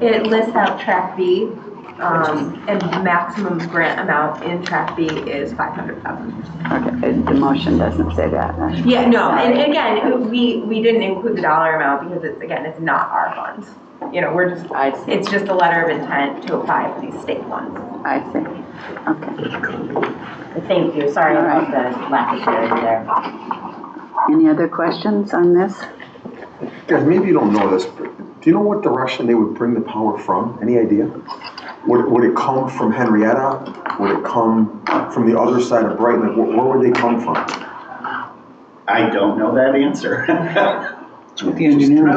It lists out track B, and maximum grant amount in track B is 500,000. Okay, the motion doesn't say that. Yeah, no, and again, we didn't include the dollar amount because it's not our funds. We're just, it's just a letter of intent to apply for these state funds. I see, okay. Thank you, sorry about the lack of clarity there. Any other questions on this? Guys, maybe you don't know this, but do you know what direction they would bring the power from? Any idea? Would it come from Henrietta? Would it come from the other side of Brighton? Like, where would they come from? I don't know that answer. That's what the engineer.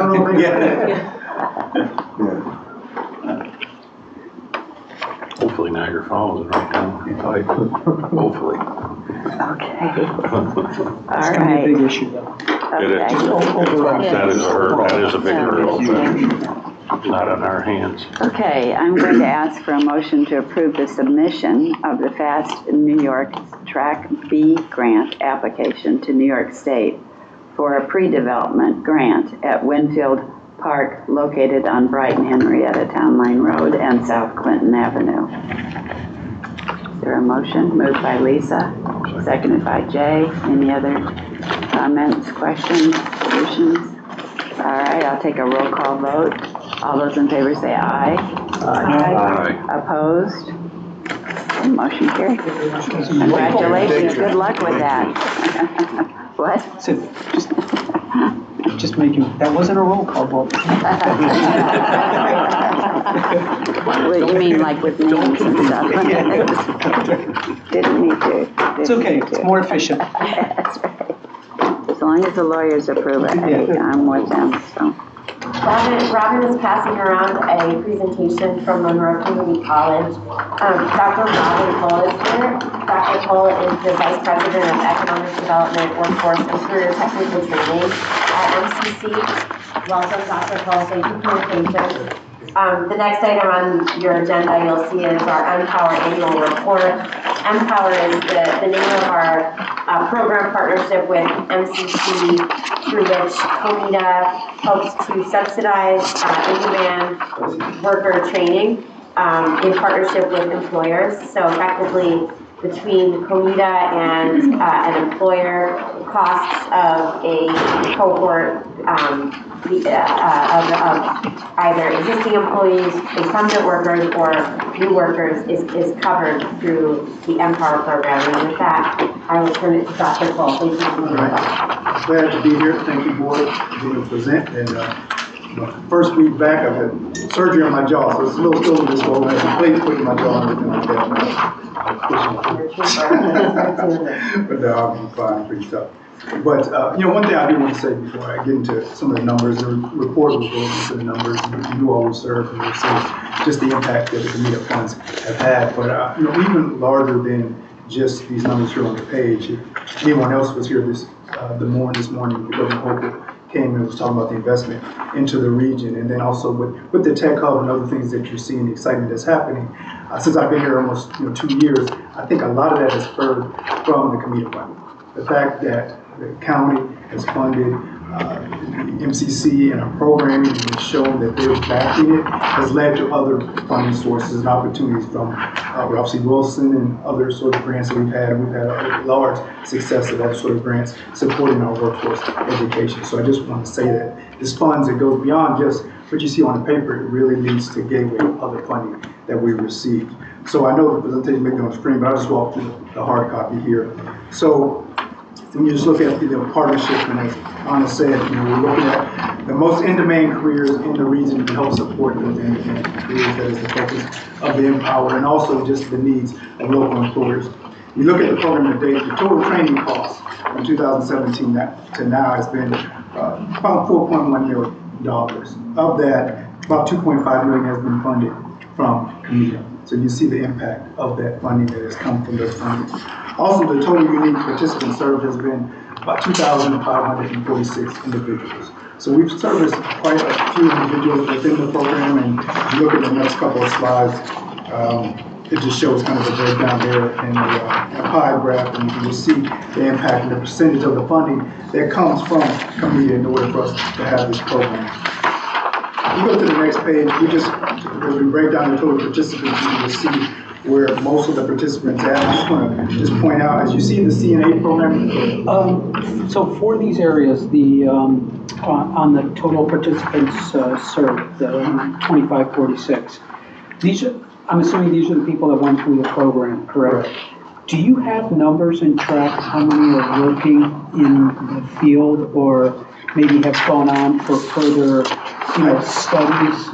Hopefully Niagara Falls is right down. Hopefully. Okay. All It's kind of a right. big issue, though. It is. That is a big hurdle, but not on our hands. Okay, I'm going to ask for a motion to approve the submission of the Fast New York Track B grant application to New York State for a pre-development grant at Winfield Park located on Brighton Henrietta Town Line Road and South Clinton Avenue. Is there a motion? Moved by Lisa, seconded by Jay. Any other comments, questions, solutions? All right, I'll take a roll call vote. All those in favor say aye. Aye. Opposed? And motion carried. Congratulations, good luck with that. What? So, just making, that wasn't a roll call vote. What you mean, like with names and stuff? Didn't need to. It's okay, it's more efficient. That's right. As long as the lawyers approve it, hey, I'm with them, so. Robin is passing around a presentation from Monroe Community College. Dr. Robin Cole is here. Dr. Cole is the Vice President of Economic Development, Workforce, and Career Technical Training at MCC. Welcome, Dr. Cole. Thank you for your patience. The next item on your agenda you'll see is our Empower annual report. Empower is the name of our program partnership with MCC, through which COMIDA helps to subsidize in-demand worker training in partnership with employers. So effectively, between COMIDA and an employer, costs of a cohort of either existing employees, incumbent workers, or new workers is covered through the Empower program. And with that, I will turn it to Dr. Cole. Thank you for being with us. Glad to be here. Thank you, board, for being able to present. And my first week back, I've had surgery on my jaw, so it's a little still in this role. I have plates put in my jaw and everything like that. But no, I'll be fine, pretty tough. But, one thing I do want to say before I get into some of the numbers, the report will go into the numbers, you all will serve, and you'll see just the impact that the COMIDA funds have had. But, even larger than just these numbers here on the page, if anyone else was here this morning, because Hope came and was talking about the investment into the region, and then also with the tech hub and other things that you're seeing, the excitement that's happening. Since I've been here almost 2 years, I think a lot of that is spurred from the COMIDA fund. The fact that the county has funded the MCC and our programming and shown that they're backing it has led to other funding sources and opportunities from Ralph C. Wilson and other sort of grants that we've had. We've had a large success of that sort of grants supporting our workforce education. So I just want to say that this funds, it goes beyond just what you see on the paper. It really leads to gateway of other funding that we received. So I know the presentation may be on the screen, but I'll just walk through the hard copy here. So when you just look at the partnership, and as Anna said, we're looking at the most in-demand careers in the region to help support those in-demand careers. That is the focus of the Empower, and also just the needs of local employers. You look at the program to date, the total training cost from 2017 to now has been about $4.1 million. Of that, about $2.5 million has been funded from COMIDA. So you see the impact of that funding that has come from those fundings. Also, the total unique participants served has been about 2,546 individuals. So we've serviced quite a few individuals within the program, and if you look at the next couple of slides, it just shows kind of the breakdown there in the pie graph, and you can just see the impact and the percentage of the funding that comes from COMIDA in order for us to have this program. You go to the next page, as we break down the total participants, you can just see where most of the participants at. I just want to just point out, as you see in the CNA program. So for these areas, the on the total participants served, the 2546, I'm assuming these are the people that went through the program, correct? Do you have numbers and track how many are working in the field, or maybe have gone on for further, studies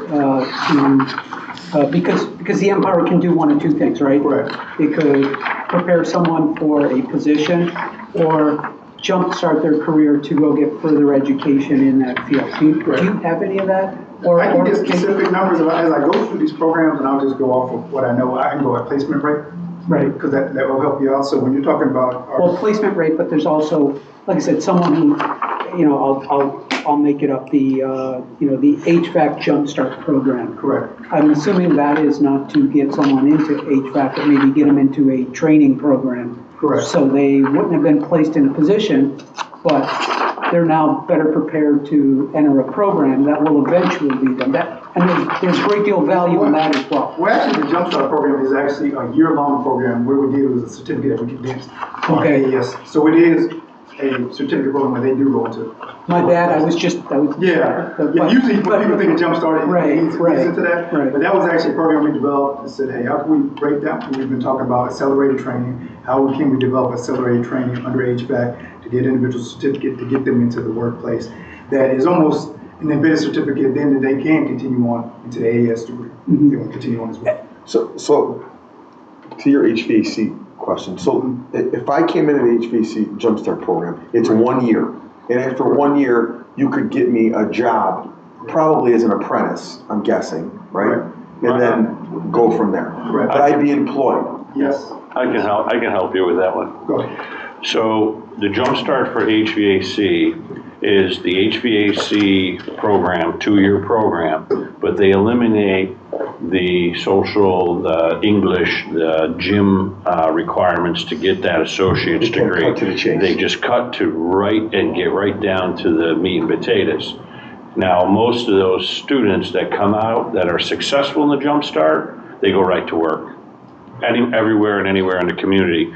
because the Empower can do one of two things, right? Right. It could prepare someone for a position or jumpstart their career to go get further education in that field. Do you have any of that? Or I can get specific numbers as I go through these programs, and I'll just go off of what I know. I can go at placement rate. Right. Because that will help you out. So when you're talking about placement rate, but there's also, like I said, someone who, I'll make it up, the HVAC Jumpstart program. Correct. I'm assuming that is not to get someone into HVAC, but maybe get them into a training program. Correct. So they wouldn't have been placed in a position, but they're now better prepared to enter a program that will eventually lead them. And there's a great deal of value in that as well. Well, actually, the Jumpstart program is actually a year-long program where we did was a certificate that we condensed. Okay. Yes. So it is a certificate program where they do go into. My bad. I was Yeah. Usually when people think of Jumpstart, it into that. Right. But that was actually a program we developed and said, hey, how can we break down? We've been talking about accelerated training. How can we develop accelerated training under HVAC to get individual certificate to get them into the workplace? That is almost an embedded certificate. Then they can continue on into the AAS degree. Mm-hmm. They want to continue on as well. So to your HVAC question. So if I came in an HVAC Jumpstart program, it's 1 year. And after 1 year, you could get me a job, probably as an apprentice, I'm guessing, right? And then go from there. Right. But I'd be employed. Yes. I can help you with that one. Go ahead. So the Jumpstart for HVAC is the HVAC program, 2-year program, but they eliminate the social, the English, the gym requirements to get that associate's degree. Cut to the chase. They just cut to get right down to the meat and potatoes. Now, most of those students that come out that are successful in the Jumpstart, they go right to work. everywhere and anywhere in the community.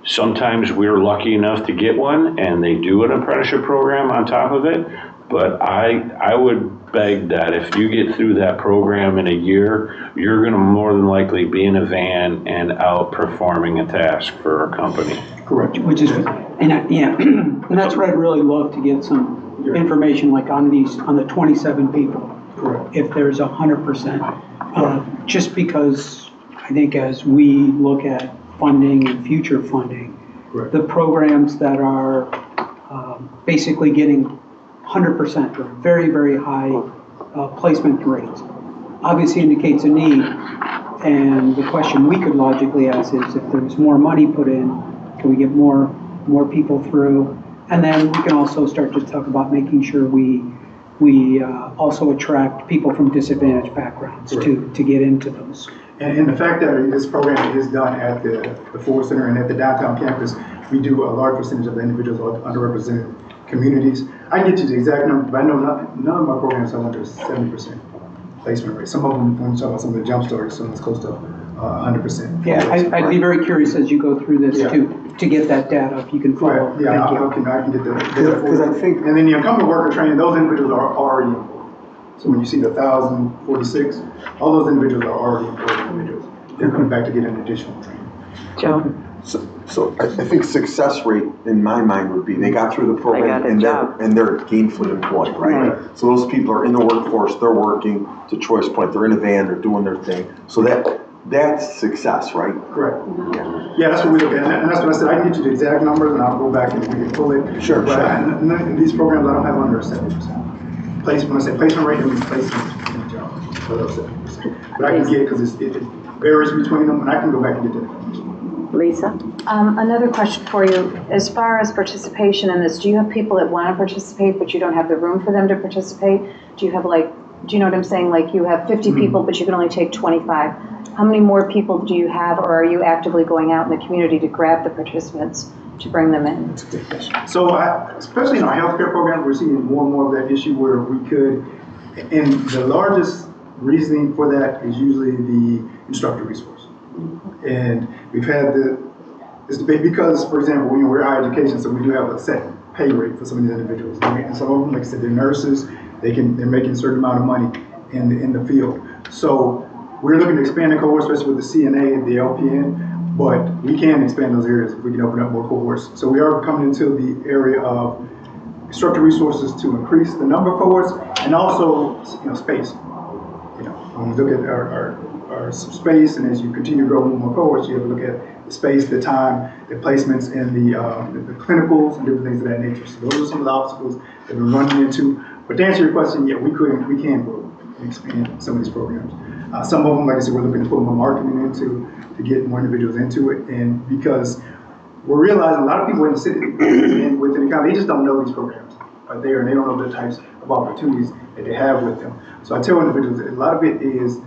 Sometimes we're lucky enough to get one and they do an apprenticeship program on top of it. But I would beg that if you get through that program in a year, you're gonna more than likely be in a van and out performing a task for a company. Correct. Which is, and that's where I'd really love to get some information, like on the 27 people. Correct. If there's 100%, just because I think as we look at funding and future funding, Correct. the programs that are basically getting 100% or very, very high placement rates obviously indicates a need. And the question we could logically ask is, if there's more money put in, can we get more people through? And then we can also start to talk about making sure we also attract people from disadvantaged backgrounds to get into those. And the fact that this program is done at the Ford Center and at the downtown campus, we do a large percentage of the individuals of underrepresented communities. I can get you the exact number, but I know none of my programs have under 70% placement rate. Some of them, when you talk about some of the jump stories, some is close to 100%. Yeah, I'd be very curious as you go through this to get that data, if you can follow. Right, yeah, I can get the data for you. I think, and then the incumbent worker training, those individuals are already employed. So when you see the 1,046, all those individuals are already employed individuals. They're coming back to get an additional training. Joe? So I think success rate in my mind would be they got through the program and they're gainfully employed, right? So those people are in the workforce, they're working, to Troy's point, they're in a van, they're doing their thing. So that's success, right? Correct. Yeah, that's what we look at, and that's what I said. I can get you the exact numbers, and I'll go back and we can pull it. Sure. But in these programs, I don't have under 70%. When I say placement rate, it means placement in the job. So that's 70%. But I can get it because it varies between them, and I can go back and get that information. Lisa? Another question for you. As far as participation in this, do you have people that want to participate, but you don't have the room for them to participate? Do you have do you know what I'm saying? Like you have 50 people, but you can only take 25. How many more people do you have, or are you actively going out in the community to grab the participants to bring them in? That's a good question. So especially in our healthcare programs, we're seeing more and more of that issue where we could, and the largest reasoning for that is usually the instructor resource. And we've had this debate because, for example, we're higher education, so we do have a set pay rate for some of these individuals. And some of them, like I said, they're nurses, they're making a certain amount of money in the field. So we're looking to expand the cohort, especially with the CNA and the LPN, but we can expand those areas if we can open up more cohorts. So we are coming into the area of instructor resources to increase the number of cohorts and also, space. When we look at our space, and as you continue to grow more cohorts, you have to look at the space, the time, the placements, and the clinicals and different things of that nature. So those are some of the obstacles that we're running into. But to answer your question, yeah, we can grow and expand some of these programs. Some of them, like I said, we're looking to put more marketing into to get more individuals into it, and because we're realizing a lot of people in the city and within the county, they just don't know these programs are there, and they don't know the types of opportunities that they have with them. So I tell individuals that a lot of it is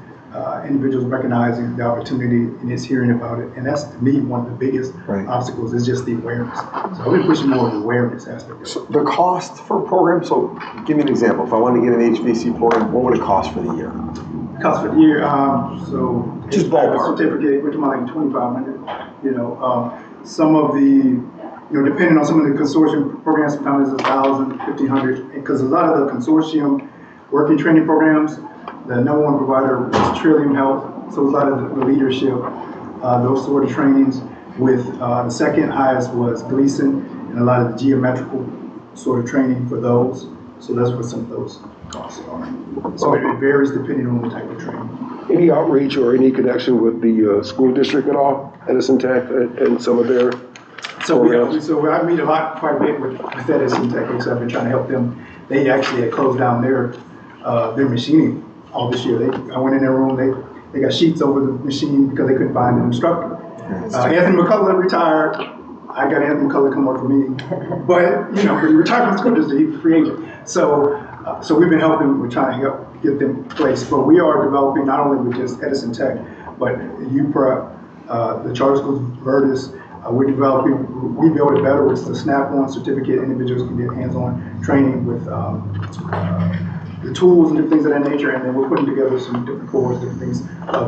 individuals recognizing the opportunity and is hearing about it, and that's, to me, one of the biggest obstacles is just the awareness. So I've been pushing more of the awareness aspect. So the cost for a program, so give me an example. If I want to get an HVAC program, what would it cost for the year? Cost for the year, so just ballpark certificate, we're talking like $2,500. Some of the, depending on some of the consortium programs, sometimes it's $1,000, $1,500, because a lot of the consortium working training programs, the number one provider is Trillium Health, so a lot of the leadership, those sort of trainings. With the second highest was Gleason, and a lot of the geometrical sort of training for those. So that's what some of those costs are. So it varies depending on the type of training. Any outreach or any connection with the school district at all, Edison Tech, and some of their programs? So I meet quite a bit with Edison Tech, because I've been trying to help them. They actually had closed down their machining all this year. I went in their room, they got sheets over the machine because they couldn't find an instructor. Anthony McCullough retired. I got Anthony McCullough come work for me. But, he retired from the school district, he's a free agent. So we've been helping, we're trying to help get them placed. But we are developing, not only with just Edison Tech, but UPREP, the charter schools, Vertus. We're developing, we build it better, which is the Snap-on certificate. Individuals can get hands-on training with the tools and different things of that nature. And then we're putting together some different courses, different things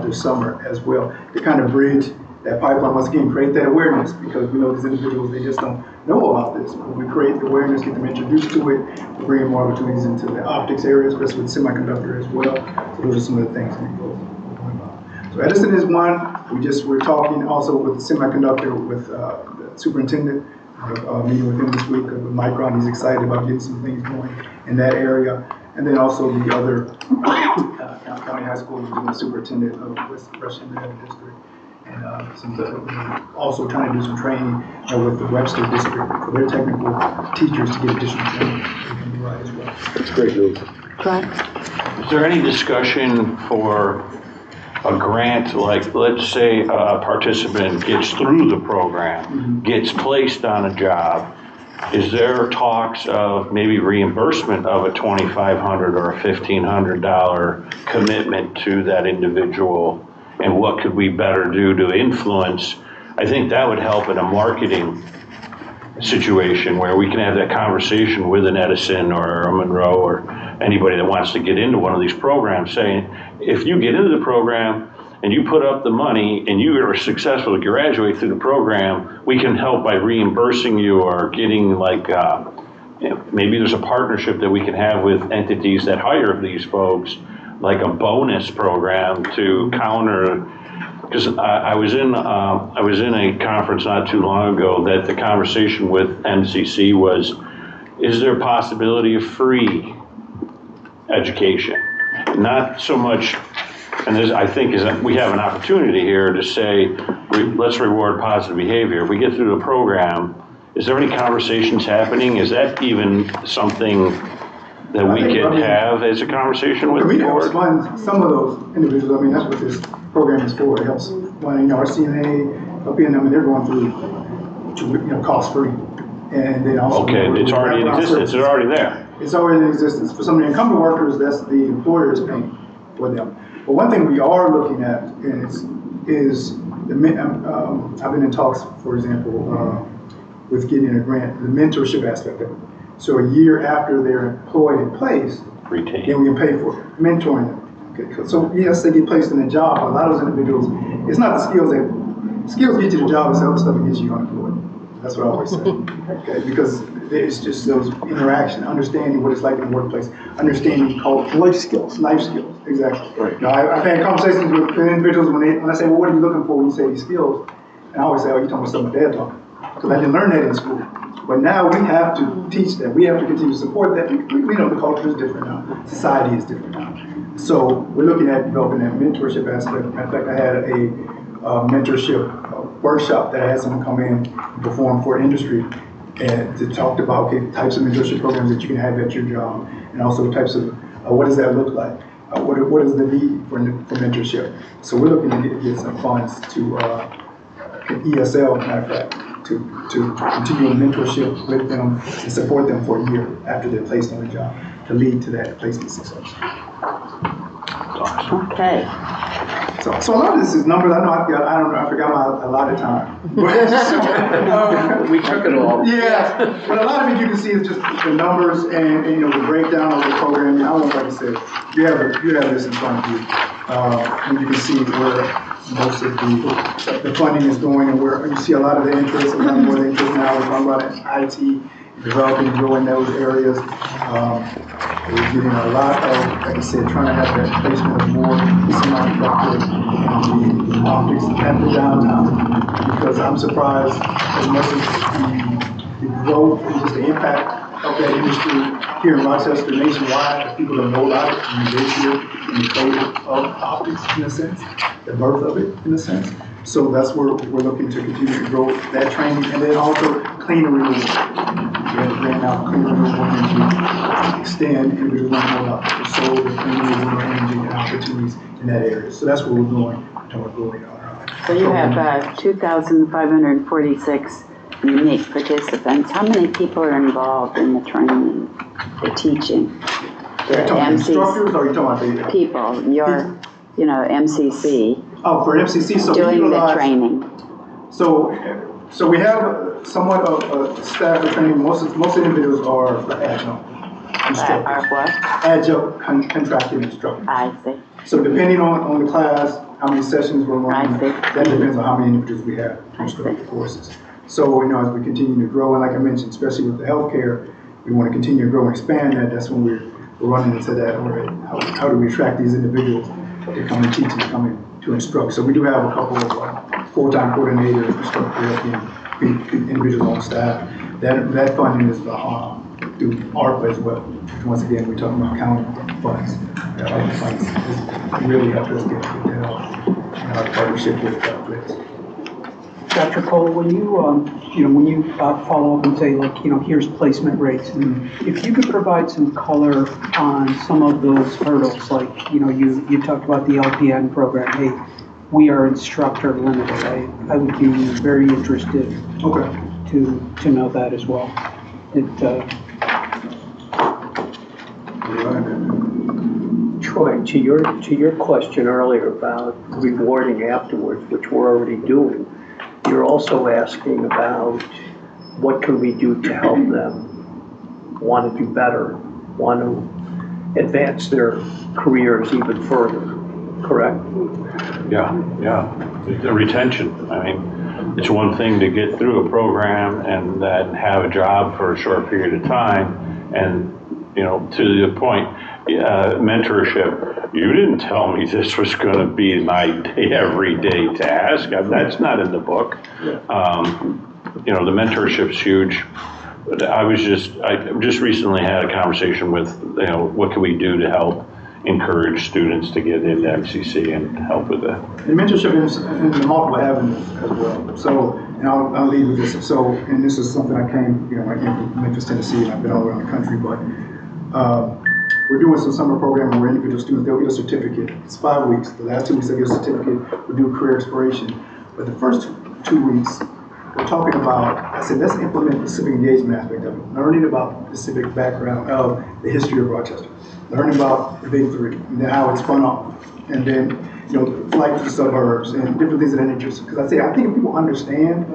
this summer as well to kind of bridge that pipeline, once again, create that awareness, because we know these individuals, they just don't know about this. But we create the awareness, get them introduced to it, we bring more opportunities into the optics area, especially with semiconductor as well. So those are some of the things that we're going about. So Edison is one. We're talking also with the semiconductor with the superintendent, meeting with him this week with Micron. He's excited about getting some things going in that area. And then also the other county high school, the superintendent of West Russian District. And also trying to do some training with the Webster District for their technical teachers to get additional training as well. That's great news. Is there any discussion for a grant, like let's say a participant gets through the program, gets placed on a job? Is there talks of maybe reimbursement of a $2,500 or a $1,500 commitment to that individual? And what could we better do to influence? I think that would help in a marketing situation where we can have that conversation with an Edison or a Monroe or anybody that wants to get into one of these programs, saying, if you get into the program and you put up the money and you are successful to graduate through the program, we can help by reimbursing you or getting like, maybe there's a partnership that we can have with entities that hire these folks, like a bonus program to counter, because I was in a conference not too long ago that the conversation with MCC was, is there a possibility of free education? Not so much, and I think is that we have an opportunity here to say, let's reward positive behavior. If we get through the program, is there any conversations happening? Is that even something that we could have as a conversation with the board? Some of those individuals, I mean, that's what this program is for. It helps our CNA, helping them, and they're going through, cost-free. And then also. Okay, it's already in existence, it's already there. It's already in existence. For some of the incumbent workers, that's the employer is paying for them. But one thing we are looking at is I've been in talks, for example, with getting a grant, the mentorship aspect of it. So a year after they're employed in place, then we can pay for it, mentoring them. Okay. So yes, they get placed in a job. A lot of those individuals, it's not the skills get you the job, it's the other stuff that gets you unemployed. That's what I always say. Okay, because it's just those interaction, understanding what it's like in the workplace, understanding culture. Life skills, exactly. Right. I've had conversations with individuals when I say, well, what are you looking for when you say these skills? And I always say, oh, you're talking about stuff my dad taught me. Because I didn't learn that in school. But now we have to teach that. We have to continue to support that. We know the culture is different now. Society is different now. So we're looking at developing that mentorship aspect. In fact, I had a mentorship workshop that I had someone come in and perform for industry and to talk about types of mentorship programs that you can have at your job, and also types of what does that look like? What is the need for mentorship? So we're looking to get some funds to ESL, matter of fact, to continue a mentorship with them and support them for a year after they're placed on the job to lead to that placement success. Okay. So a lot of this is numbers. I know I forgot my allotted time. We took it all. Yeah, but a lot of it you can see is just the numbers and the breakdown of the program. And I won't, like I said, you have this in front of you, and you can see where most of the funding is going, and where you see a lot of the interest, a lot more of the interest now. We're talking about IT, developing and growing those areas. We're getting a lot of, like I said, trying to have that placement of more semiconductor and the optics at the downtown, because I'm surprised as much as the growth and just the impact of that industry here in Rochester nationwide, that people don't know about it, and they here in the code of optics in a sense, the birth of it in a sense. So that's where we're looking to continue to grow that training, and then also clean and renewable. We have a grant out clean and renewable energy, extend individuals learn more about the solar, clean and renewable energy and opportunities in that area. So that's where we're going toward growing our So you have 2,546 unique participants. How many people are involved in the training, the teaching? The instructors, or are you talking about the people? Your, MCC. Oh, for MCC, so doing the training. So we have somewhat of a staff of training. Most individuals are adjunct instructors. Are what? Adjunct contracted instructors. I see. So depending on the class, how many sessions we're running. I see. That depends on how many individuals we have to instruct the courses. So, as we continue to grow, and like I mentioned, especially with the healthcare, we want to continue to grow and expand that. That's when we're running into that, all right, how do we attract these individuals to come and teach and come in to instruct? So we do have a couple of full-time coordinators, instructors, individuals on staff. That funding is through ARPA as well. Once again, we're talking about county funds. ARPA funds has really helped us get that in our partnership with Blitz. Dr. Cole, when you follow up and say, like, here's placement rates, and if you could provide some color on some of those hurdles, like, you talked about the LPN program. Hey, we are instructor limited. I would be very interested to know that as well. Troy, to your question earlier about rewarding afterwards, which we're already doing, you're also asking about what can we do to help them want to do better, want to advance their careers even further, correct? Yeah. The retention. I mean, it's one thing to get through a program and then have a job for a short period of time, and to the point, mentorship. You didn't tell me this was going to be my everyday task. That's not in the book. The mentorship's huge. I just recently had a conversation with, what can we do to help encourage students to get into MCC and help with that. And mentorship is in multiple avenues as well. So, and I'll lead with this. So, and this is something I came from Memphis, Tennessee, and I've been all around the country, but we're doing some summer program where individual students, they'll get a certificate. It's 5 weeks. The last 2 weeks, they get a certificate. We do career exploration. But the first 2 weeks, we're talking about, I said, let's implement the civic engagement aspect of it. Learning about the civic background of the history of Rochester. Learning about the Big Three, and then how it's spun off. And then, flight to the suburbs and different things of that nature. Because I think if people understand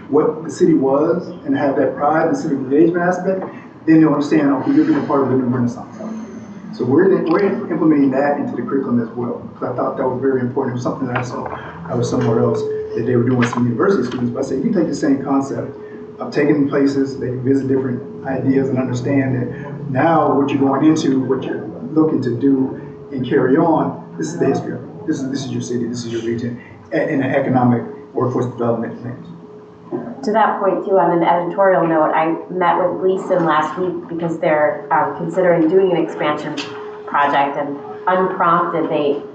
what the city was and have that pride and civic engagement aspect, then they'll understand, you're being a part of the new Renaissance. So we're implementing that into the curriculum as well. Because I thought that was very important. It was something that I saw I was somewhere else that they were doing with some university students. But I said, you take the same concept of taking places, they can visit different ideas and understand that now what you're going into, what you're looking to do and carry on, this is the history of it. This is your city, this is your region, in an economic workforce development lens. To that point too, on an editorial note, I met with Gleason last week because they're considering doing an expansion project, and unprompted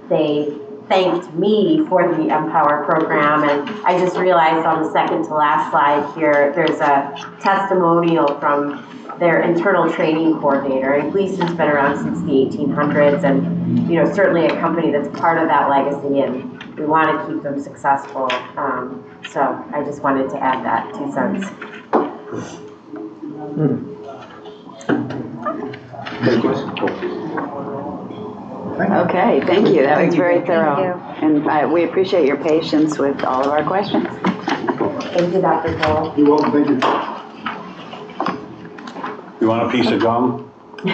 they thanked me for the Empower program, and I just realized on the second to last slide here, there's a testimonial from their internal training coordinator, and Gleason's been around since the 1800s, and certainly a company that's part of that legacy, and we want to keep them successful. So I just wanted to add that 2 cents. Any questions? Okay, thank you. That was very thorough. And we appreciate your patience with all of our questions. Thank you, Dr. Cole. You're welcome, thank you. You want a piece of gum? I'm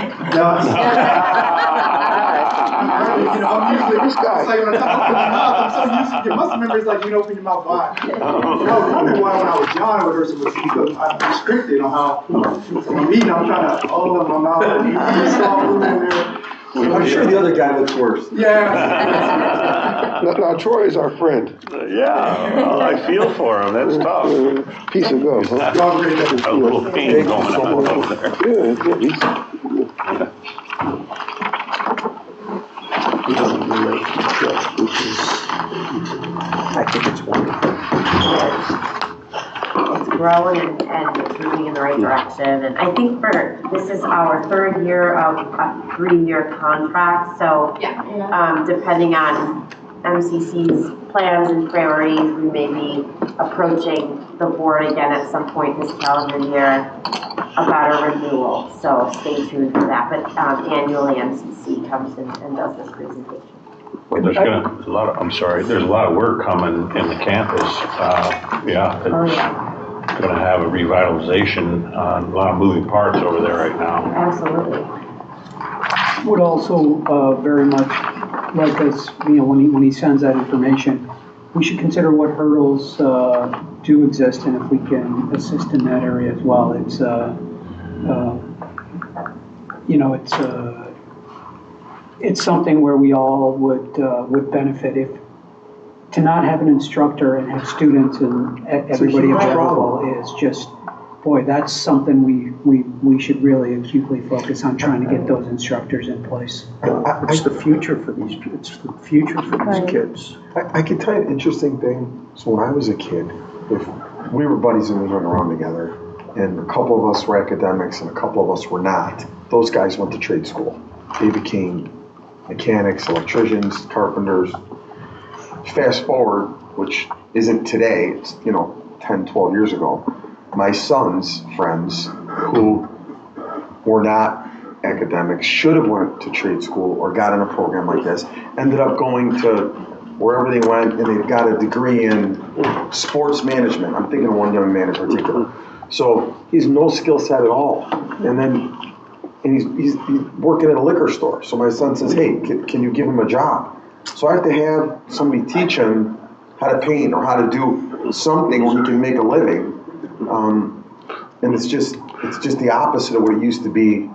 usually this guy. It's like when I talk to my mouth, I'm so used to your muscle memory. Like open your mouth wide. That was probably why when I was young, I was because I'm restricted on how. So when I'm eating, I'm trying to open up my mouth and start moving in there. I'm sure the other guy looks worse. Yeah. Now, Troy is our friend. Yeah, I feel for him. That's tough. Piece of gum, huh? A little pain going on over there. He doesn't relate to trust, which is, I think it's wonderful. It's growing and it's moving in the right direction. And I think this is our 3rd year of a 3-year contract. So depending on MCC's plans and priorities, we may be approaching the board again at some point this calendar year about a renewal. So stay tuned for that. But annually MCC comes and does this presentation. Well, there's a lot of work coming in the campus. Going to have a revitalization, a lot of moving parts over there right now. Absolutely. Would also very much like us, when he sends that information, we should consider what hurdles do exist and if we can assist in that area as well. It's something where we all would benefit if, to not have an instructor and have students and everybody available is just, boy, that's something we should really acutely focus on, trying to get those instructors in place. It's the future for these kids. I can tell you an interesting thing. So when I was a kid, if we were buddies and we hung around together, and a couple of us were academics and a couple of us were not, those guys went to trade school. They became mechanics, electricians, carpenters. Fast forward, which isn't today, it's 10, 12 years ago, my son's friends who were not academics, should have went to trade school or got in a program like this, ended up going to wherever they went, and they got a degree in sports management. I'm thinking of one young man in particular. So he's no skill set at all. And he's working at a liquor store. So my son says, hey, can you give him a job? So I have to have somebody teach him how to paint or how to do something where he can make a living. And it's just the opposite of what it used to be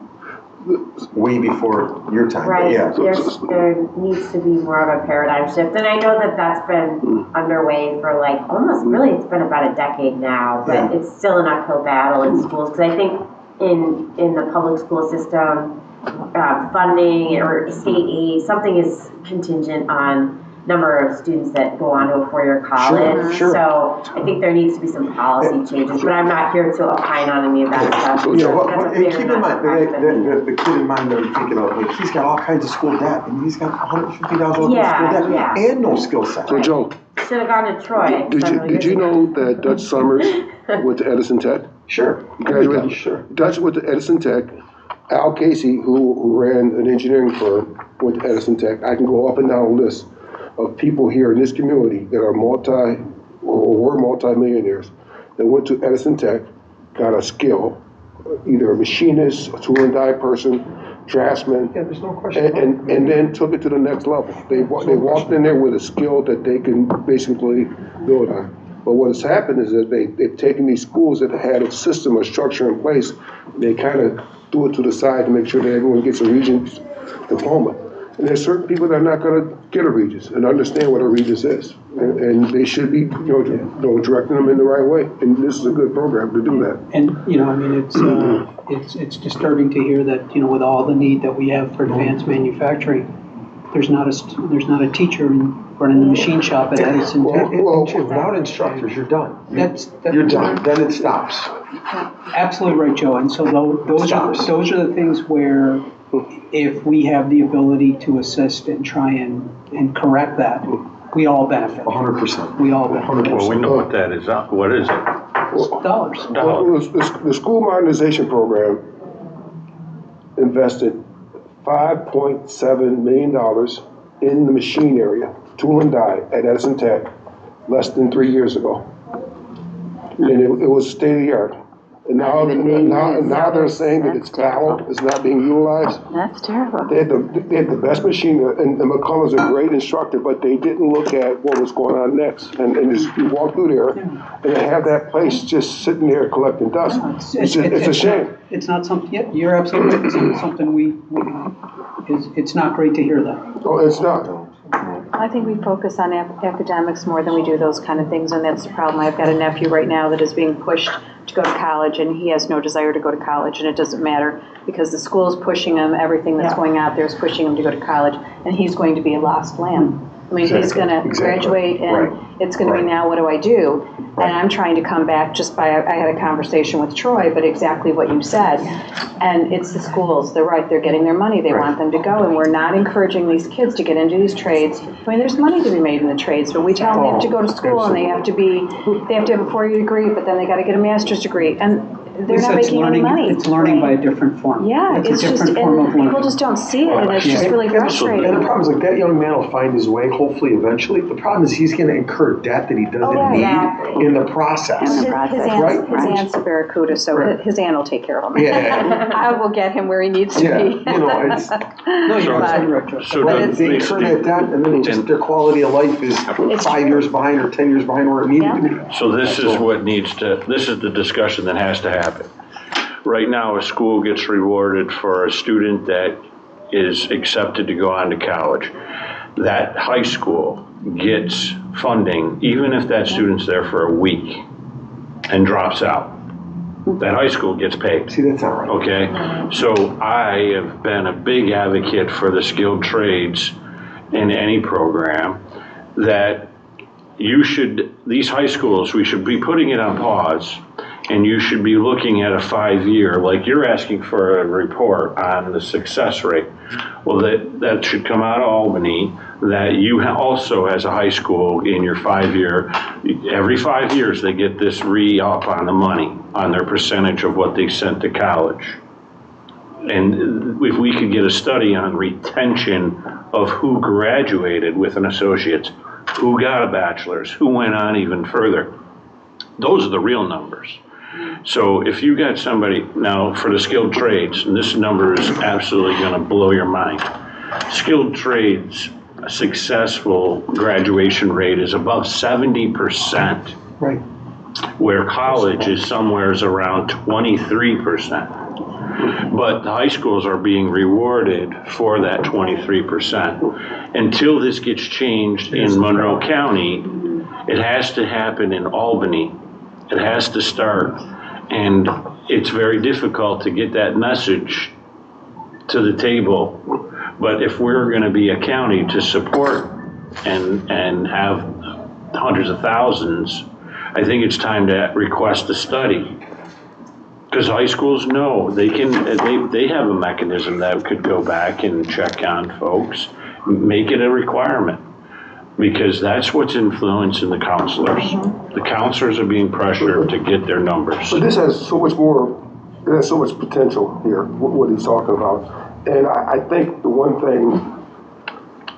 way before your time. Right, Yeah. there needs to be more of a paradigm shift, and I know that that's been underway for like almost, really, it's been about a decade now, but it's still an uphill battle in schools, because I think in the public school system, funding or state aid, something is contingent on number of students that go on to a four-year college. Sure. So I think there needs to be some policy changes, but I'm not here to opine on any of that stuff. So, keep in mind, the kid in mind that I'm thinking of, like, he's got all kinds of school debt, and he's got $150,000 worth of school debt, and no skill set. So Joe, should have gone to Troy. did you know that Dutch Summers went to Edison Tech? Sure. Graduated. Sure. Dutch went to Edison Tech. Al Casey, who ran an engineering firm, went to Edison Tech. I can go up and down a list of people here in this community that are were multi-millionaires that went to Edison Tech, got a skill, either a machinist, a tool and die person, draftsman. Yeah, there's no question. And then took it to the next level. They walked in there with a skill that they can basically build on. But what has happened is that they've taken these schools that had a system, a structure in place, they kind of threw it to the side to make sure that everyone gets a Regents diploma. And there's certain people that are not going to get a Regents and understand what a Regents is. And they should be, directing them in the right way. And this is a good program to do that. And, it's disturbing to hear that, with all the need that we have for advanced manufacturing, there's not a teacher running the machine shop at Edison. Without instructors, you're done. You're done. Then it stops. Absolutely right, Joe. And so those are the things where, if we have the ability to assist and try and correct that, we all benefit. 100%. We all benefit. Well, we know what that is. What is it? Dollars. Well, the school modernization program invested $5.7 million in the machine area, tool and die, at Edison Tech less than 3 years ago. And it was state of the art. And now they're saying that it's fallow, it's not being utilized. That's terrible. They had the best machine, and McCullough's a great instructor, but they didn't look at what was going on next. And just, you walk through there, and they have that place just sitting there collecting dust. No, it's a shame. It's not something, you're absolutely right. It's not something it's not great to hear that. Oh, it's not. I think we focus on academics more than we do those kind of things, and that's the problem. I've got a nephew right now that is being pushed to go to college, and he has no desire to go to college, and it doesn't matter because the school is pushing him. Everything that's going out there is pushing him to go to college, and he's going to be a lost lamb. I mean, he's going to graduate, and it's going to be, now what do I do? And I'm trying to come back I had a conversation with Troy, but exactly what you said. And it's the schools. They're right. They're getting their money. They want them to go, and we're not encouraging these kids to get into these trades. I mean, there's money to be made in the trades, but we tell them they have to go to school, and they have to have a 4-year degree, but then they got to get a master's degree. And they're not making any money. It's learning by a different form. Yeah, it's a different form of learning. People just don't see it, and it's just really frustrating. And the problem is, like, that young man will find his way, hopefully, eventually. The problem is he's going to encourage incur debt that he doesn't right. need Exactly. in the process. In the His- process, right? his aunt's a Barracuda, so Right. his aunt will take care of him. Yeah. I will get him where he needs to Yeah, be. you know, it's, No, you're But- right, retro. So right, does- they incur that debt, and then their quality of life is 5 years behind or 10 years behind where it needed to be. So this is what needs to, this is the discussion that has to happen. Right now, a school gets rewarded for a student that is accepted to go on to college. That high school gets funding, even if that student's there for a week and drops out. That high school gets paid. See, that's not right. Okay, so I have been a big advocate for the skilled trades in any program, that you should, these high schools, we should be putting it on pause, and you should be looking at a 5-year, like you're asking for a report on the success rate. Well, that should come out of Albany, that you also, as a high school, in your 5-year, every 5 years, they get this re-up on the money, on their percentage of what they sent to college. And if we could get a study on retention of who graduated with an associate's, who got a bachelor's, who went on even further, those are the real numbers. So if you got somebody, now for the skilled trades, and this number is absolutely gonna blow your mind. Skilled trades, a successful graduation rate is above 70%, Right. where college is somewhere around 23%. But the high schools are being rewarded for that 23%. Until this gets changed in Monroe County, it has to happen in Albany. It has to start. And it's very difficult to get that message to the table. But if we're gonna be a county to support and have hundreds of thousands, I think it's time to request a study. Because high schools know, they have a mechanism that could go back and check on folks, make it a requirement. Because that's what's influencing the counselors. The counselors are being pressured to get their numbers. So this has so much more, it has so much potential here, what he's talking about. And I think the one thing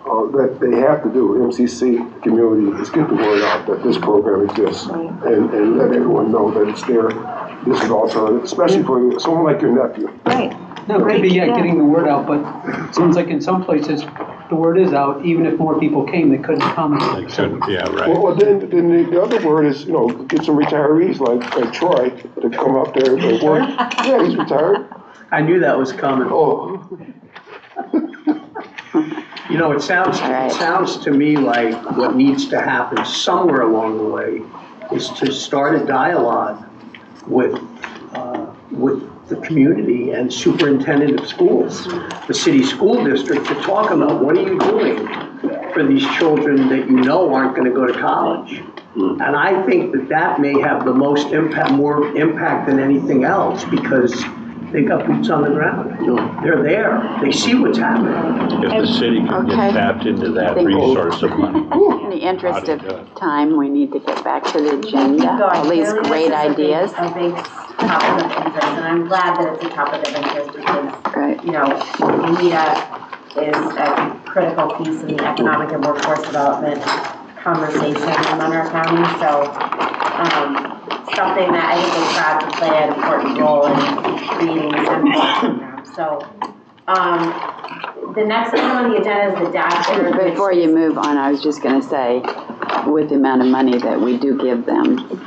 that they have to do, MCC community, is get the word out that this program exists, and let everyone know that it's there. This is alternative, especially for someone like your nephew. Right. No, it could be, getting the word out, but it seems like in some places, the word is out, even if more people came, they couldn't accommodate. Yeah, right. Well, then the other word is, get some retirees like Troy to come up there and work. Yeah, he's retired. I knew that was coming. Oh. It sounds to me like what needs to happen somewhere along the way is to start a dialogue with the community and superintendent of schools, the city school district, to talk about what are you doing for these children that aren't going to go to college. And I think that may have the most impact, more impact than anything else, because they got boots on the ground. They're there. They see what's happening. If the city could get tapped into that resource of money. In the interest of time, we need to get back to the agenda. All these Clearly, great this is ideas. a big topic of interest, and I'm glad that it's a topic of interest because, Right. COMIDA is a critical piece in the economic and workforce development conversation in Monroe County. So, something that I think is proud to play an important role in creating this program. So, the next item on the agenda is the dashboard. Before you move on, I was just going to say, with the amount of money that we do give them,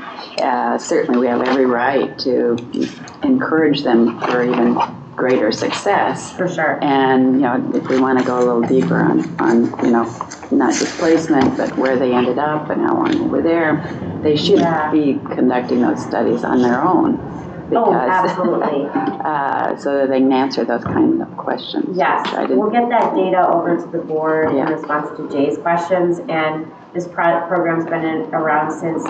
certainly we have every right to encourage them for even greater success. For sure. And, if we want to go a little deeper on not just placement, but where they ended up and how long they were there, they should be conducting those studies on their own. Absolutely. So that they can answer those kind of questions. Yes, we'll get that data over to the board in response to Jay's questions, and this program's been around since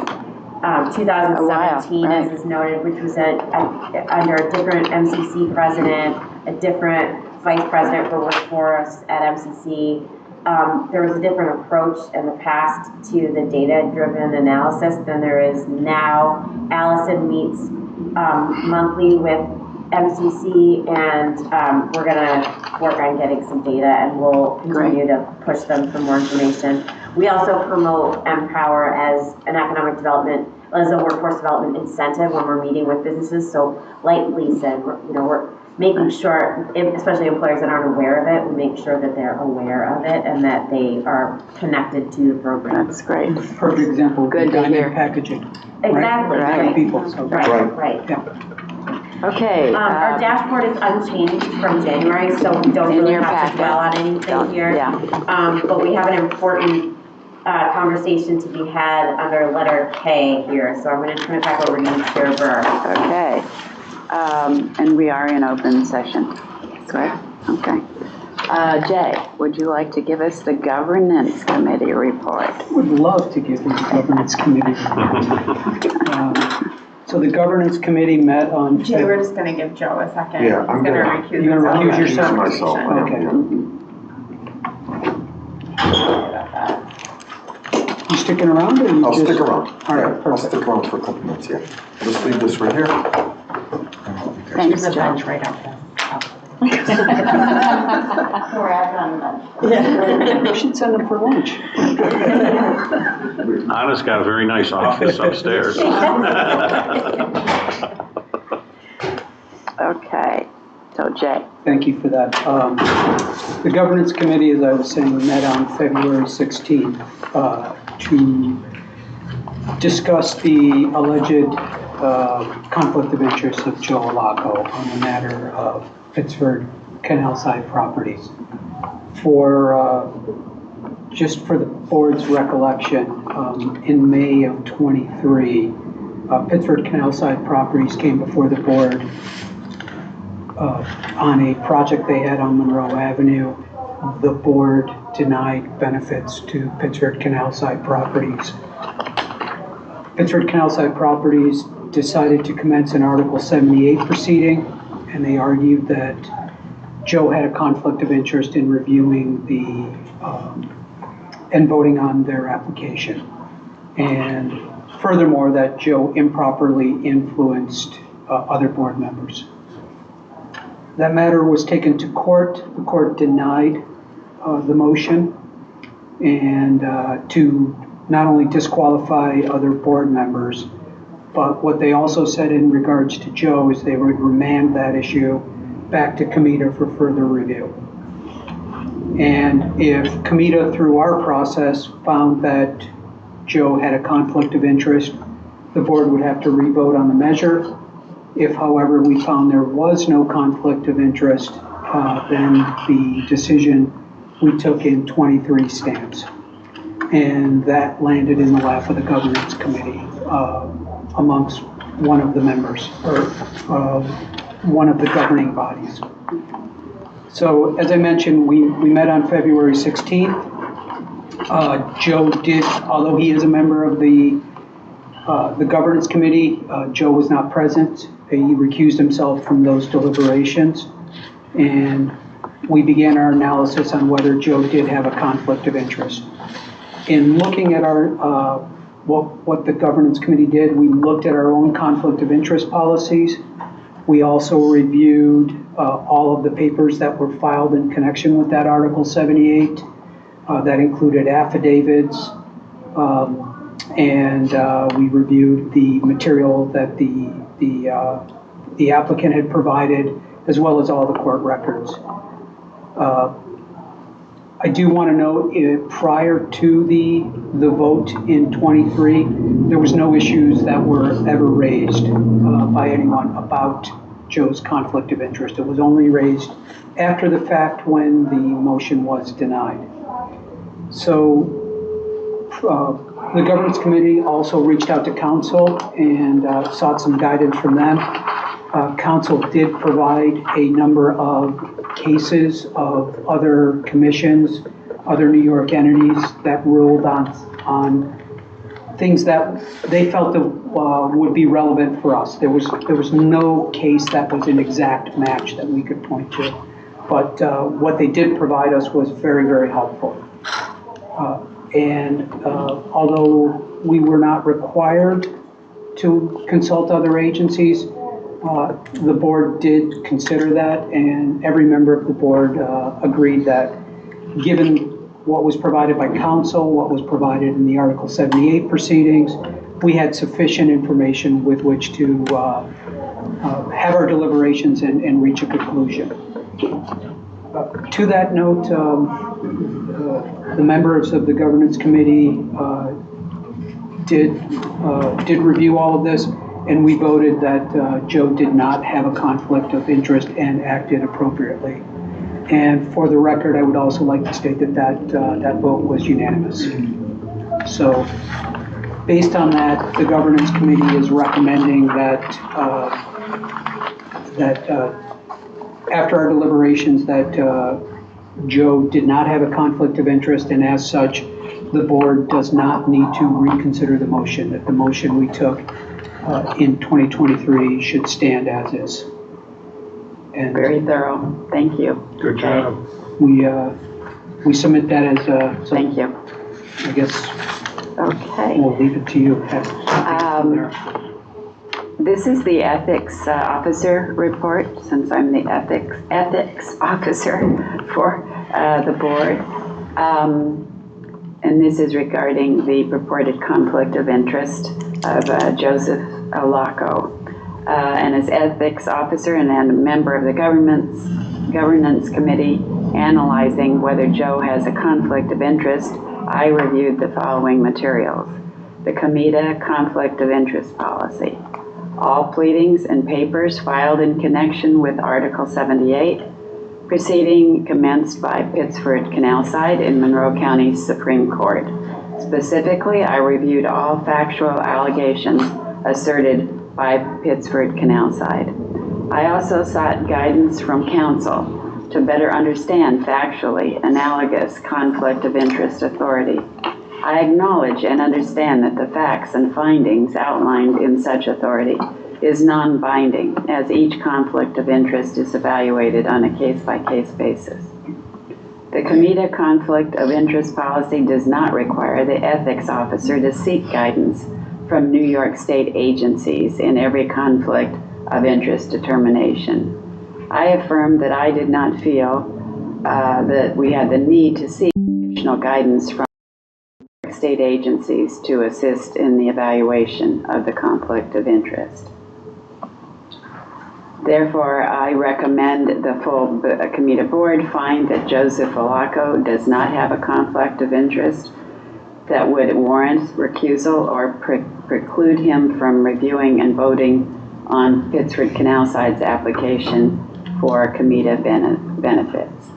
2017, as is noted, which was under a different MCC president, a different vice president for workforce at MCC. There was a different approach in the past to the data-driven analysis than there is now. Allison meets monthly with MCC, and we're going to work on getting some data, and we'll continue to push them for more information. We also promote Empower as an economic development, as a workforce development incentive when we're meeting with businesses. So like Lee said, we're making sure, especially employers that aren't aware of it, we make sure that they're aware of it and that they are connected to the program. That's great. Perfect example would be Good to diamond hear. packaging. Exactly. Right. Right. People, so. Right. Yeah. Okay. Our dashboard is unchanged from January, so we don't In really your have to packet. dwell on anything here. Yeah. But we have an important conversation to be had under letter K here, so I'm going to turn it back over to you, Chair Burr. Okay. And we are in open session, correct? Okay. Jay, would you like to give us the governance committee report? Would love to give you the governance committee. So the governance committee met on. Jay, we're just gonna give Joe a second. Yeah, I'm He's gonna- recuse You're gonna recuse himself. yourself? Myself. Okay. You sticking around or you I'll just? stick around. All right, Yeah, I'll perfect. stick around for a couple minutes, yeah. I'll just leave this right here. Thanks, Joe. right up there. We should send them for lunch. Anna's got a very nice office upstairs. Okay. So Jay. Thank you for that. The governance committee, as I was saying, met on February 16th to discuss the alleged conflict of interest of Joe Alaco on the matter of Pittsford Canal Side properties. Just for the board's recollection, in May of 23, Pittsford Canal Side properties came before the board on a project they had on Monroe Avenue. The board denied benefits to Pittsford Canal Side properties. Pittsford Canal Side properties decided to commence an Article 78 proceeding, and they argued that Joe had a conflict of interest in reviewing and voting on their application. And furthermore, that Joe improperly influenced other board members. That matter was taken to court. The court denied the motion and to not only disqualify other board members, but what they also said in regards to Joe is they would remand that issue back to COMIDA for further review. And if COMIDA, through our process, found that Joe had a conflict of interest, the board would have to re-vote on the measure. If, however, we found there was no conflict of interest, then the decision we took in 23 stands. And that landed in the lap of the governance committee amongst one of the members, or one of the governing bodies. So, as I mentioned, we met on February 16th. Joe did, although he is a member of the governance committee, Joe was not present. He recused himself from those deliberations. And we began our analysis on whether Joe did have a conflict of interest. In looking at our what the governance committee did, we looked at our own conflict of interest policies. We also reviewed all of the papers that were filed in connection with that Article 78. That included affidavits, and we reviewed the material that the applicant had provided, as well as all the court records. I do want to note, prior to the vote in 23, there was no issues that were ever raised by anyone about Joe's conflict of interest. It was only raised after the fact when the motion was denied. So the governance committee also reached out to council and sought some guidance from them. Council did provide a number of cases of other commissions, other New York entities that ruled on things that they felt that would be relevant for us. There was no case that was an exact match that we could point to, but what they did provide us was very, very helpful. And although we were not required to consult other agencies, the board did consider that, and every member of the board agreed that given what was provided by council, what was provided in the Article 78 proceedings. We had sufficient information with which to have our deliberations and reach a conclusion. To that note, the members of the governance committee did review all of this, and we voted that Joe did not have a conflict of interest and acted appropriately. And for the record, I would also like to state that vote was unanimous. So, based on that, the governance committee is recommending that after our deliberations, that Joe did not have a conflict of interest, and as such, the board does not need to reconsider the motion, that the motion we took in 2023 should stand as is. And Very thorough. Thank you. Good job. we submit that as a, so Thank you. I guess Okay. we'll leave it to you. This is the ethics officer report, since I'm the ethics officer for the board. And this is regarding the purported conflict of interest of Joseph Olaco. And as ethics officer and a member of the governance committee analyzing whether Joe has a conflict of interest, I reviewed the following materials. The COMIDA conflict of interest policy. All pleadings and papers filed in connection with Article 78, proceeding commenced by Pittsford Canalside in Monroe County Supreme Court. Specifically, I reviewed all factual allegations asserted by Pittsford Canalside. I also sought guidance from counsel to better understand factually analogous conflict of interest authority. I acknowledge and understand that the facts and findings outlined in such authority is non-binding, as each conflict of interest is evaluated on a case-by-case basis. The COMIDA conflict of interest policy does not require the ethics officer to seek guidance from New York State agencies in every conflict of interest determination. I affirm that I did not feel that we had the need to seek additional guidance from state agencies to assist in the evaluation of the conflict of interest. Therefore, I recommend the full COMIDA board find that Joseph Olaco does not have a conflict of interest that would warrant recusal or preclude him from reviewing and voting on Pittsford Canalside's application for COMIDA benefits.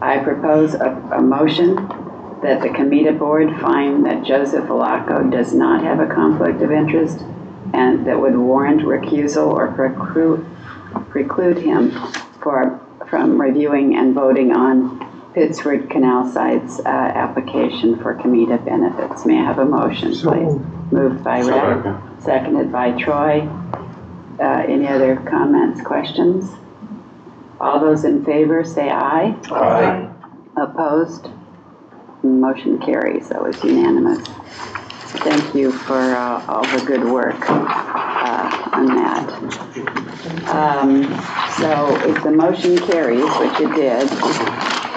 I propose a motion that the COMIDA board find that Joseph Olaco does not have a conflict of interest and that would warrant recusal or preclude him from reviewing and voting on Pittsford Canalside's application for COMIDA benefits. May I have a motion, please? Moved by Rick, seconded by Troy. Any other comments, questions? All those in favor say aye. Aye. Opposed? Motion carries. That was unanimous. Thank you for all the good work on that. So if the motion carries, which it did,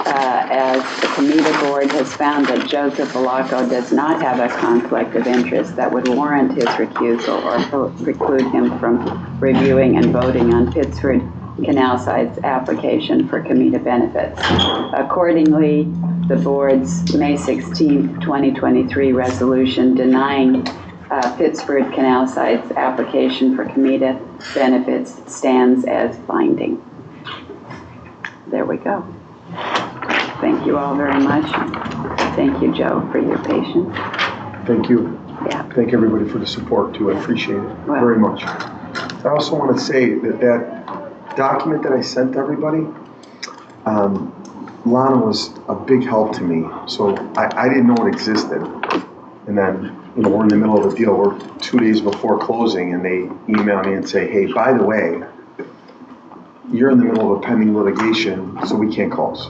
as the COMIDA board has found that Joseph Olaco does not have a conflict of interest that would warrant his recusal or preclude him from reviewing and voting on Pittsford Canalside's application for COMIDA benefits. Accordingly, the board's May 16, 2023 resolution denying Pittsford Canalside's application for COMIDA benefits stands as binding. There we go. Thank you all very much. Thank you, Joe, for your patience. Thank you. Yeah. Thank everybody for the support too. I appreciate it very much. I also want to say that document that I sent to everybody, Lana was a big help to me. So I didn't know it existed. And then, we're in the middle of a deal. We're 2 days before closing and they email me and say, hey, by the way, you're in the middle of a pending litigation, so we can't close.